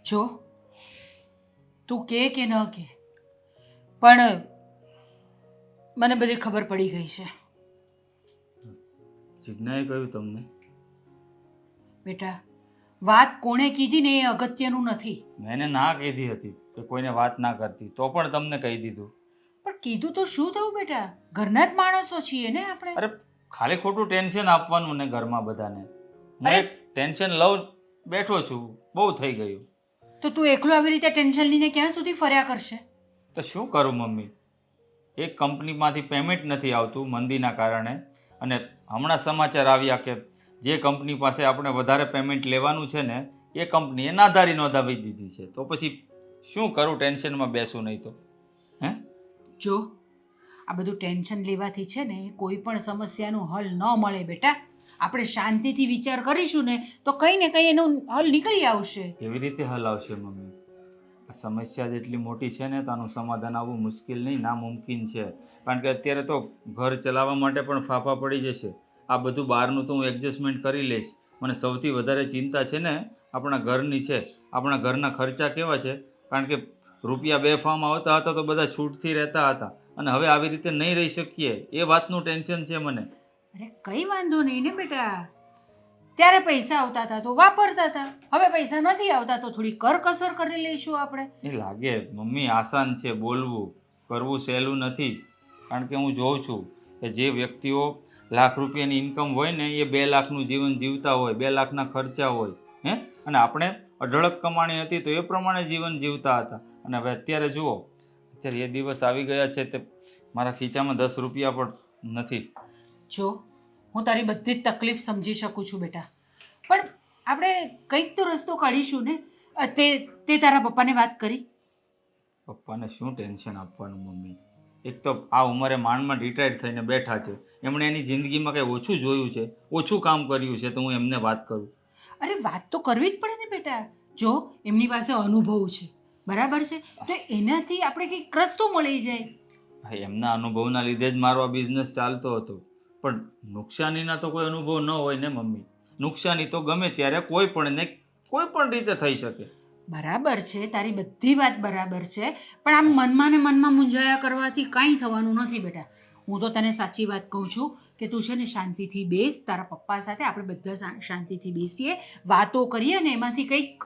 જો તું કે ન કે, પણ મને બધી ખબર પડી ગઈ છે. જીજ્ઞાએ કહ્યું તમને? બેટા, વાત કોણે કીધી ને એ અગત્યનું નથી, મેં એને ના કીધી હતી કે કોઈને વાત ના કરતી, તો પણ તમને કહી દીધું. પણ કીધું તો શું થયું બેટા? ઘરના જ માણસો છીએ ને આપણે. અરે ખાલી ખોટું ટેન્શન આપવાનું ને ઘરમાં બધાને. હું અરે! એક ટેન્શન લઉં બેઠો છું, બહુ થઈ ગયું. તો તું એકલો આવી રીતે ટેન્શન લઈને ક્યાં સુધી ફર્યા કરશે? તો શું કરું મમ્મી, એક કંપનીમાંથી પેમેન્ટ નથી આવતું મંદીના કારણે, અને હમણાં સમાચાર આવ્યા કે જે કંપની પાસે આપણે વધારે પેમેન્ટ લેવાનું છે ને એ કંપનીએ નાદારી નોંધાવી દીધી છે. તો પછી શું કરું, ટેન્શનમાં બેસું નહીં તો? હે? જો આ બધું ટેન્શન લેવાથી છે ને કોઈ પણ સમસ્યાનું હલ ન મળે બેટા. આપણે શાંતિથી વિચાર કરીશું ને તો કંઈ ને કંઈ એનું હલ નીકળી આવશે. કેવી રીતે હલ આવશે મમ્મી? આ સમસ્યા જેટલી મોટી છે ને તો આનું સમાધાન આવવું મુશ્કેલ નહીં, નામુમકિન છે. કારણ કે અત્યારે તો ઘર ચલાવવા માટે પણ ફાફા પડી જશે. આ બધું બહારનું તો હું એડજસ્ટમેન્ટ કરી લઈશ. મને સૌથી વધારે ચિંતા છે ને આપણા ઘરની છે. આપણા ઘરના ખર્ચા કેવા છે? કારણ કે રૂપિયા બેફામ આવતા હતા તો બધા છૂટથી રહેતા હતા, અને હવે આવી રીતે નહીં રહી શકીએ, એ વાતનું ટેન્શન છે મને. અરે કંઈ વાંધો નહીં ને બેટા. ત્યારે પૈસા આવતા હતા તો વાપરતા હતા, હવે પૈસા નથી આવતા તો થોડી કરકસર કરી લઈશું આપણે. એ લાગે મમ્મી આસાન છે બોલવું, કરવું સહેલું નથી. કારણ કે હું જોઉં છું કે જે વ્યક્તિઓ લાખ રૂપિયાની ઇન્કમ હોય ને એ 2 લાખનું જીવન જીવતા હોય, 2 લાખના ખર્ચા હોય, હે, અને આપણે અઢળક કમાણી હતી તો એ પ્રમાણે જીવન જીવતા હતા. અને હવે અત્યારે જુઓ, અત્યારે એ દિવસ આવી ગયા છે તે મારા ખીચામાં 10 રૂપિયા પણ નથી. જો હું તારી બધી જ તકલીફ સમજી શકું છું બેટા, પણ આપણે કંઈક તો રસ્તો કાઢીશું ને. તે તારા પપ્પાને વાત કરી? પપ્પાને શું ટેન્શન આપવાનું મમ્મી? એક તો આ ઉંમરે માંડમાં રિટાયર્ડ થઈને બેઠા છે. એમણે એની જિંદગીમાં કંઈ ઓછું જોયું છે, ઓછું કામ કર્યું છે, તો હું એમને વાત કરું? અરે વાત તો કરવી જ પડે ને બેટા. જો એમની પાસે અનુભવ છે, બરાબર છે, તો એનાથી આપણે કંઈક રસ્તો મળી જાય. હા, એમના અનુભવના લીધે જ મારો આ બિઝનેસ ચાલતો હતો. પણ નુકસાનીના તો કોઈ અનુભવ ન હોય ને મમ્મી. નુકસાની તો ગમે ત્યારે કોઈ પણ રીતે થઈ શકે. બરાબર છે, તારી બધી વાત બરાબર છે, પણ આમ મનમાં ને મનમાં મૂંઝાયા કરવાથી કાંઈ થવાનું નથી બેટા. હું તો તને સાચી વાત કહું છું કે તું છે ને શાંતિથી બેસ, તારા પપ્પા સાથે આપણે બધા શાંતિથી બેસીએ, વાતો કરીએ અને એમાંથી કંઈક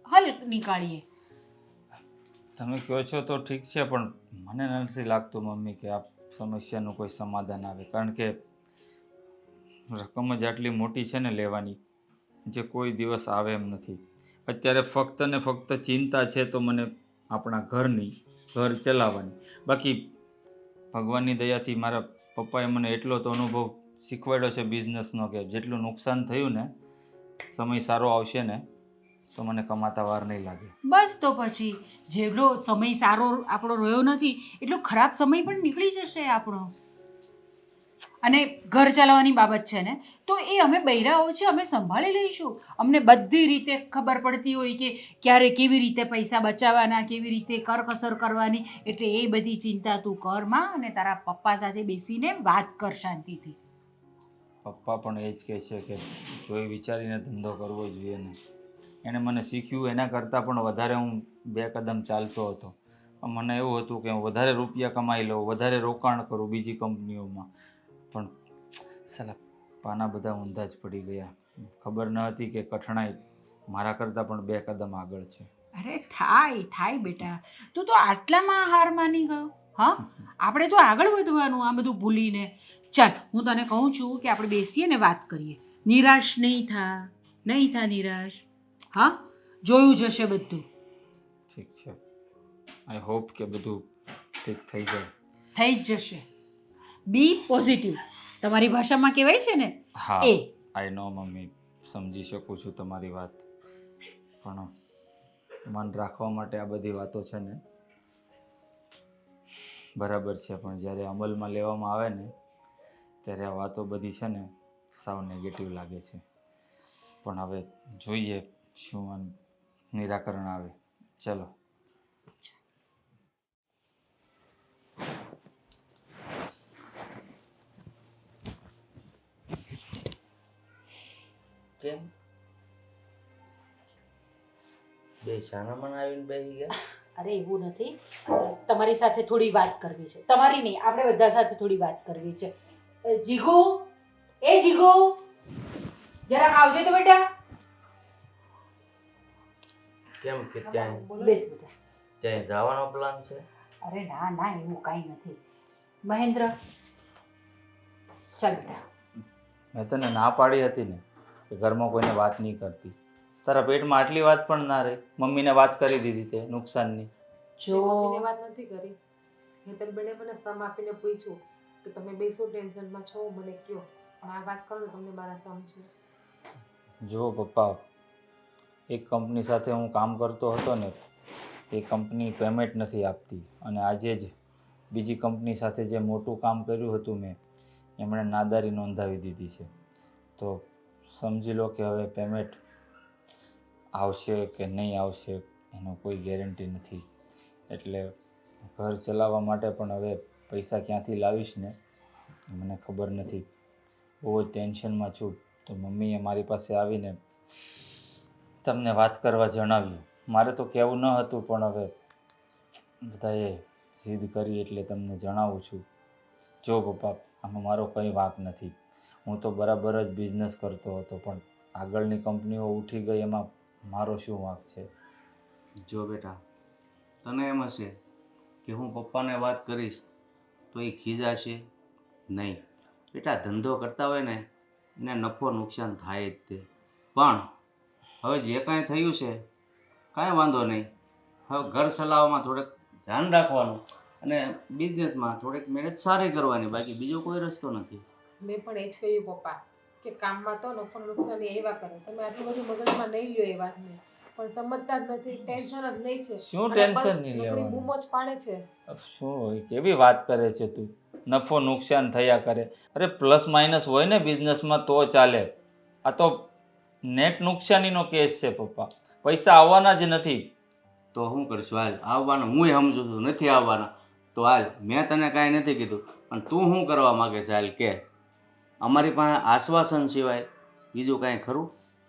હલ નીકાળીએ. તમે કહો છો તો ઠીક છે, પણ મને નથી લાગતું મમ્મી કે આ સમસ્યાનું કોઈ સમાધાન આવે. કારણ કે રકમ જ આટલી મોટી છે ને લેવાની, જે કોઈ દિવસ આવે એમ નથી. અત્યારે ફક્ત ને ફક્ત ચિંતા છે તો મને આપણા ઘરની, ઘર ચલાવવાની. બાકી ભગવાનની દયાથી મારા પપ્પાએ મને એટલો તો અનુભવ શીખવાડ્યો છે બિઝનેસનો કે જેટલું નુકસાન થયું ને, સમય સારો આવશે ને તો મને કમાતા વાર નહીં લાગે. બસ તો પછી જેટલો સમય સારો આપણો રહ્યો નથી એટલો ખરાબ સમય પણ નીકળી જશે આપણો. અને ઘર ચલાવવાની બાબત છે ને તો એ અમે બૈરાઓ છે, અમે સંભાળી લઈશું. અમને બધી રીતે ખબર પડતી હોય કે ક્યારે કેવી રીતે પૈસા બચાવવાના, કેવી રીતે કરકસર કરવાની. એટલે એ બધી ચિંતા તું કર માં, અને તારા પપ્પા સાથે બેસીને વાત કર શાંતિથી. પપ્પા પણ એ જ કહે છે કે જોઈ વિચારીને ધંધો કરવો જોઈએ ને. એણે મને શીખ્યું એના કરતાં પણ વધારે હું 2 કદમ ચાલતો હતો. મને એવું હતું કે હું વધારે રૂપિયા કમાઈ લઉં, વધારે રોકાણ કરું બીજી કંપનીઓમાં, પણ સાલા પાના બધા ઊંધા જ પડી ગયા. ખબર ન હતી કે કઠણાઈ મારા કરતાં પણ 2 કદમ આગળ છે. અરે થાય બેટા, તું તો આટલામાં હાર માની ગયો. હા, આપણે તો આગળ વધવાનું આ બધું ભૂલીને. ચાલ હું તને કહું છું કે આપણે બેસીએ ને વાત કરીએ. નિરાશ નહીં થા નિરાશ. હા, જોયું જશે બધું. ઠીક છે, આઈ હોપ કે બધું ઠીક થઈ જાય. થઈ જ જશે. બી પોઝિટિવ, તમારી ભાષામાં કહેવાય છે ને હા, એ. આઈ નો મમ્મી, સમજી શકું છું તમારી વાત, પણ મન રાખવા માટે આ બધી વાતો છે ને બરાબર છે, પણ જ્યારે અમલમાં લેવામાં આવે ને ત્યારે આ વાતો બધી છે ને સાવ નેગેટિવ લાગે છે. પણ હવે જોઈએ શું નિરાકરણ આવે. ચલો. કેમ બે શાનામાં આવીને બેસી ગયા? અરે એવું નથી, તમારી સાથે થોડી વાત કરવી છે. તમારી નહીં, આપણે બધા સાથે થોડી વાત કરવી છે. જીગુ, એ જીગુ, જરાક આવજો તો બેટા. કેમ કે ત્યાં બેસ બેટા. ત્યાં જવાનો પ્લાન છે? અરે ના ના, એવું કાંઈ નથી. મહેન્દ્ર, ચાલ બેટા. મેં તને ના પાડી હતી ને કે ઘરમાં કોઈને વાત નહીં કરતી. તારા પેટમાં આટલી વાત પણ ના રહી. મમ્મીને વાત કરી દીધી તે નુકસાનની. જો મમ્મીને વાત નથી કરી. હેતલબેને મને સમ આપીને પૂછ્યું કે તમે બે શું ટેન્શનમાં છો, મને કયો. પણ આ વાત કરું તમને મારા સમ છે. જો પપ્પા, એક કંપની સાથે હું કામ કરતો હતો ને, એ કંપની પેમેન્ટ નથી આપતી અને આજે જ બીજી કંપની સાથે જે મોટું કામ કર્યું હતું મેં, એમણે નાદારી નોંધાવી દીધી છે. તો સમજી લો કે હવે પેમેન્ટ આવશે કે નહીં આવશે એનો કોઈ ગેરંટી નથી. એટલે ઘર ચલાવવા માટે પણ હવે પૈસા ક્યાંથી લાવીશ ને મને ખબર નથી. બહુ જ ટેન્શનમાં છું. તો મમ્મીએ મારી પાસે આવીને તમને વાત કરવા જણાવ્યું. મારે તો કહેવું ન હતું પણ હવે બધાએ જીદ કરી એટલે તમને જણાવું છું. જો પપ્પા, આમાં મારો કંઈ વાંક નથી. હું તો બરાબર જ બિઝનેસ કરતો હતો, પણ આગળની કંપનીઓ ઉઠી ગઈ એમાં મારો શું વાંક છે? જો બેટા, તને એમ હશે કે હું પપ્પાને વાત કરીશ તો એ ખીજાશે નહીં. બેટા, ધંધો કરતા હોય ને એને નફો નુકસાન થાય જ તે. પણ હવે જે કાંઈ થયું છે કાંઈ વાંધો નહીં. હવે ઘર ચલાવવામાં થોડુંક ધ્યાન રાખવાનું અને બિઝનેસમાં થોડીક મહેનત સારી કરવાની, બાકી બીજો કોઈ રસ્તો નથી. મેં પણ એ જ કહ્યું પપ્પા કે કામમાં તો નફો નુકસાની એવા કરે. તમે આટલું બધું મગજમાં નહીં લ્યો એ વાતને. પણ સમજતા જ નથી, ટેન્શન જ નહીં છે. શું અને ટેન્શન બસ નહીં નોકરી લેવાનું? બૂમો જ પાડે છે. શું હોય, કેવી વાત કરે છે તું? નફો નુકસાન થયા કરે. અરે પ્લસ માઇનસ હોય ને બિઝનેસમાં તો ચાલે. આ તો નેટ નુકસાનીનો કેસ છે પપ્પા. પૈસા આવવાના જ નથી. તો શું કરશું? હાલ આવવાના હું સમજુ છું, નથી આવવાના તો હાલ. મેં તને કાંઈ નથી કીધું, પણ તું શું કરવા માગે છે હાલ કે? અમારી પાસે આશ્વાસન સિવાય બીજું કાંઈ ખરું?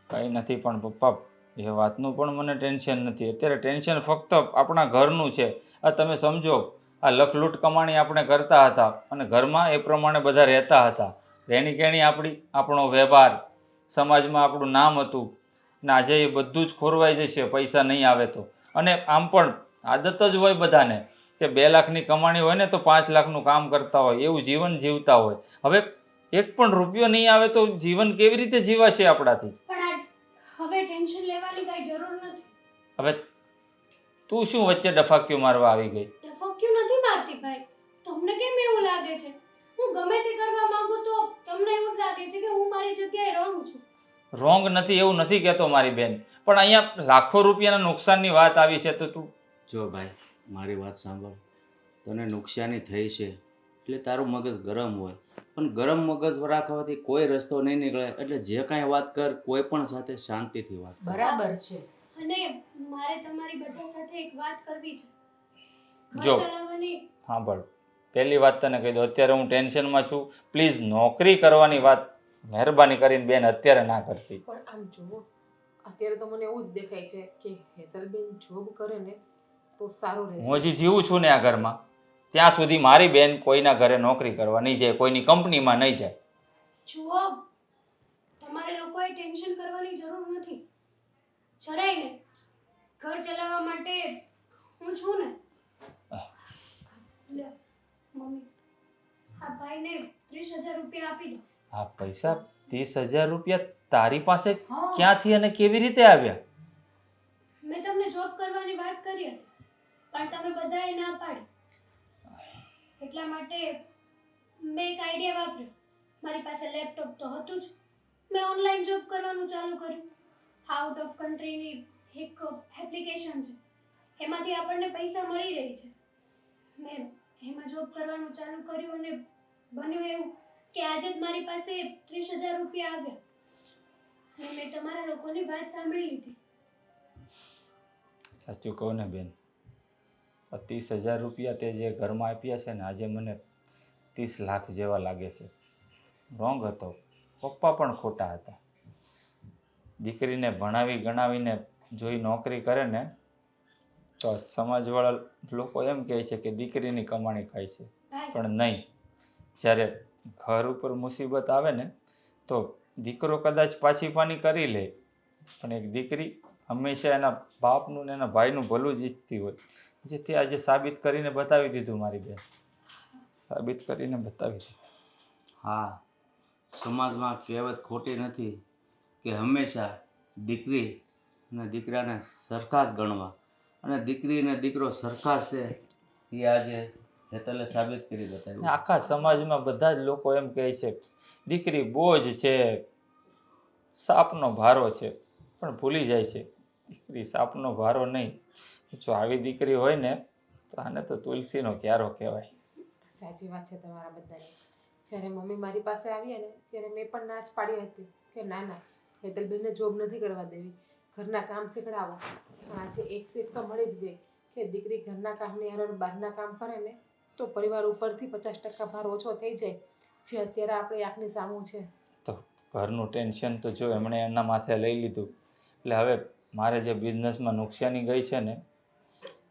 કંઈ નથી, પણ પપ્પા એ વાતનું પણ મને ટેન્શન નથી. અત્યારે ટેન્શન ફક્ત આપણા ઘરનું છે. આ તમે સમજો, આ લખલૂટ કમાણી આપણે કરતા હતા અને ઘરમાં એ પ્રમાણે બધા રહેતા હતા. રહેણી કહેણી આપણી, આપણો વ્યવહાર, સમાજમાં આપણું નામ હતું ને આજે એ બધું જ ખોરવાઈ જશે પૈસા નહીં આવે તો. અને આમ પણ આદત જ હોય બધાને કે 2 લાખની કમાણી હોય ને તો 5 લાખનું કામ કરતા હોય, એવું જીવન જીવતા હોય. હવે એક પણ રૂપિયો નહીં આવે તો જીવન કેવી રીતે જીવાશે આપણાથી? પણ આ હવે ટેન્શન લેવાની કાંઈ જરૂર નથી. હવે તું શું વચ્ચે ડફાકીઓ મારવા આવી ગઈ? ડફક્યું નથી મારતી ભાઈ. તમને કેમ એવું લાગે છે? હું ગમે તે કરવા માંગુ તો તમને એવું જ લાગે છે કે હું મારી જગ્યાએ રોંગ છું. રોંગ નથી એવું નથી કહેતો મારી બેન, પણ અહીંયા લાખો રૂપિયાના નુકસાનની વાત આવી છે તો તું... જો ભાઈ, મારી વાત સાંભળ. તને નુકસાની થઈ છે એટલે તારું મગજ ગરમ હોય, પણ ગરમ મગજ રાખવાથી કોઈ રસ્તો નહીં નીકળે. એટલે જે કાંઈ વાત કર, કોઈ પણ સાથે શાંતિથી વાત કર. બરાબર છે. અને મારે તમારી બધા સાથે એક વાત કરવી છે. ઘર જો. ચલાવવાની સાંભળ, પહેલી વાત તને કહી દઉં, અત્યારે હું ટેન્શનમાં છું. પ્લીઝ નોકરી કરવાની વાત મહેરબાની કરીને બેન અત્યારે ના કરતી. પણ આમ જુઓ, અત્યારે તો મને એવું જ દેખાય છે કે હેતલબેન જોબ કરે ને તો સારું હું રહેશે. હજી જીવું છું ને આ ઘરમાં, ત્યાં સુધી મારી બેન કોઈના ઘરે નોકરી કરવા નહીં જાય, કોઈની કંપનીમાં નહીં જાય. જુઓ, તમારે લોકોએ ટેન્શન કરવાની જરૂર નથી. જરાય નહીં. ઘર ચલાવવા માટે હું છું ને. લ્યો, મમ્મી, આ ભાઈને 30,000 રૂપિયા આપી દો. આ પૈસા 30,000 રૂપિયા તારી પાસે હા. ક્યાંથી અને કેવી રીતે આવ્યા? મેં તમને જોબ કરવાની વાત કરી હતી, પણ તમે બધાએ ના પાડી. એટલા માટે મેં એક આઈડિયા વાપર્યો. મારી પાસે લેપટોપ તો હતું જ. મેં ઓનલાઈન જોબ કરવાનું ચાલુ કર્યું. આઉટ ઓફ કન્ટ્રીની એક એપ્લિકેશન છે, એમાંથી આપણને પૈસા મળી રહી છે. મેં એમાં જોબ કરવાનું ચાલુ કર્યું અને બન્યું એવું કે આજે જ મારી પાસે 30,000 રૂપિયા આવ્યા. અને મેં તમારા લોકોની વાત સાંભળી લીધી. સાચું કહું ને બેન, 30,000 રૂપિયા તે જે ઘરમાં આપ્યા છે ને, આજે મને 30 લાખ જેવા લાગે છે. રોંગ હતો, પપ્પા પણ ખોટા હતા. દીકરીને ભણાવી ગણાવીને જો ઈ નોકરી કરે ને તો સમાજવાળા લોકો એમ કહે છે કે દીકરીની કમાણી ખાય છે, ભાઈ પણ નહીં. જ્યારે ઘર ઉપર મુસીબત આવે ને તો દીકરો કદાચ પાછી પાની કરી લે, પણ એક દીકરી હંમેશા એના બાપનું ને એના ભાઈનું ભલું જ ઈચ્છતી હોય, જે તે આજે સાબિત કરીને બતાવી દીધું મારી બેન, સાબિત કરીને બતાવી દીધું. હા, સમાજમાં કહેવત ખોટી નથી કે હંમેશા દીકરી અને દીકરાને સરખા જ ગણવા, અને દીકરી અને દીકરો સરખા જ છે એ આજે હેતલે સાબિત કરી ને બતાવ્યું. આખા સમાજમાં બધા જ લોકો એમ કહે છે દીકરી બોજ છે, સાપનો ભારો છે, પણ ભૂલી જાય છે દીકરી સાપનો ભારો નહીં. જો આવી દીકરી હોય ને તો આને તો તુલસીનો ક્યારો કહેવાય. સાચી વાત છે તમારા બધાની. જ્યારે મમ્મી મારી પાસે આવ્યા ને ત્યારે મેં પણ ના જ પાડી હતી કે ના ના હેતલબેનને જોબ નથી કરવા દેવી, ઘરના કામ શીખડાવો. પણ આજે એક શીખ તો મળી જ ગઈ કે દીકરી ઘરના કામની હારે બહારના કામ કરે ને તો પરિવાર ઉપરથી 50% ભાર ઓછો થઈ જાય, જે અત્યારે આપણી આંખની સામું છે. તો ઘરનું ટેન્શન તો જો એમણે એમના માથે લઈ લીધું, એટલે હવે મારે જે બિઝનેસમાં નુકસાની ગઈ છે ને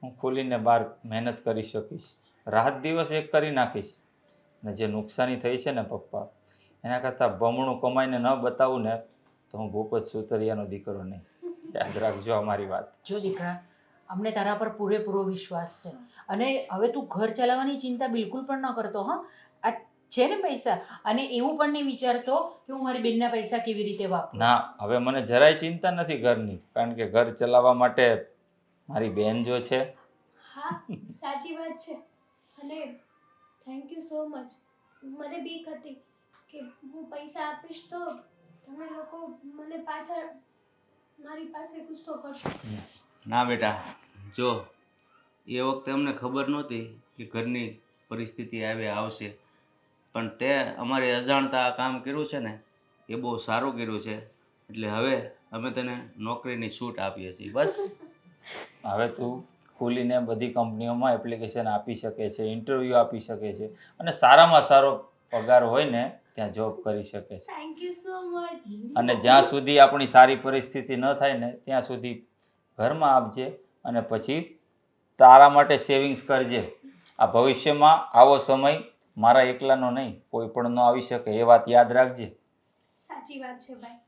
હું ખુલીને બહાર મહેનત કરી શકીશ, રાત દિવસ એક કરી નાખીશ. ને જે નુકસાની થઈ છે ને પપ્પા, એના કરતાં બમણું કમાઈને ન બતાવું ને તો હું ભૂપત સુતરિયાનો દીકરો નહીં. યાદ રાખજો અમારી વાત. જો દીકરા, અમને તારા પર પૂરેપૂરો વિશ્વાસ છે અને હવે તું ઘર ચલાવવાની ચિંતા બિલકુલ પણ ન કરતો. હા, આ છે ને પૈસા, અને એવું પણ નહીં વિચારતો કે હું મારી બેનના પૈસા કેવી રીતે વાપરું. ના, હવે મને જરાય ચિંતા નથી ઘરની, કારણ કે ઘર ચલાવવા માટે મારી બેન જો છે. હા સાચી વાત છે. અને થેન્ક યુ સો મચ. મને બીક હતી કે હું પૈસા આપીશ તો તમે લોકો મને પાછળ મારી પાસે ગુસ્સો કરશો. ના બેટા, જો એ વખતે અમને ખબર નહોતી કે ઘરની પરિસ્થિતિ આવી આવશે, પણ તે અમારી અજાણતા આ કામ કર્યું છે ને એ બહુ સારું કર્યું છે. એટલે હવે અમે તને નોકરીની છૂટ આપીએ છીએ. બસ હવે તું ખુલીને બધી કંપનીઓમાં એપ્લિકેશન આપી શકે છે, ઇન્ટરવ્યૂ આપી શકે છે, અને સારામાં સારો પગાર હોય ને ત્યાં જોબ કરી શકે છે. Thank you so much. અને જ્યાં સુધી આપણી સારી પરિસ્થિતિ ન થાય ને ત્યાં સુધી ઘરમાં આપજે, અને પછી તારા માટે સેવિંગ્સ કરજે. આ ભવિષ્યમાં આવો સમય મારા એકલાનો નહીં, કોઈ પણ ન આવી શકે એ વાત યાદ રાખજે. સાચી વાત છે ભાઈ.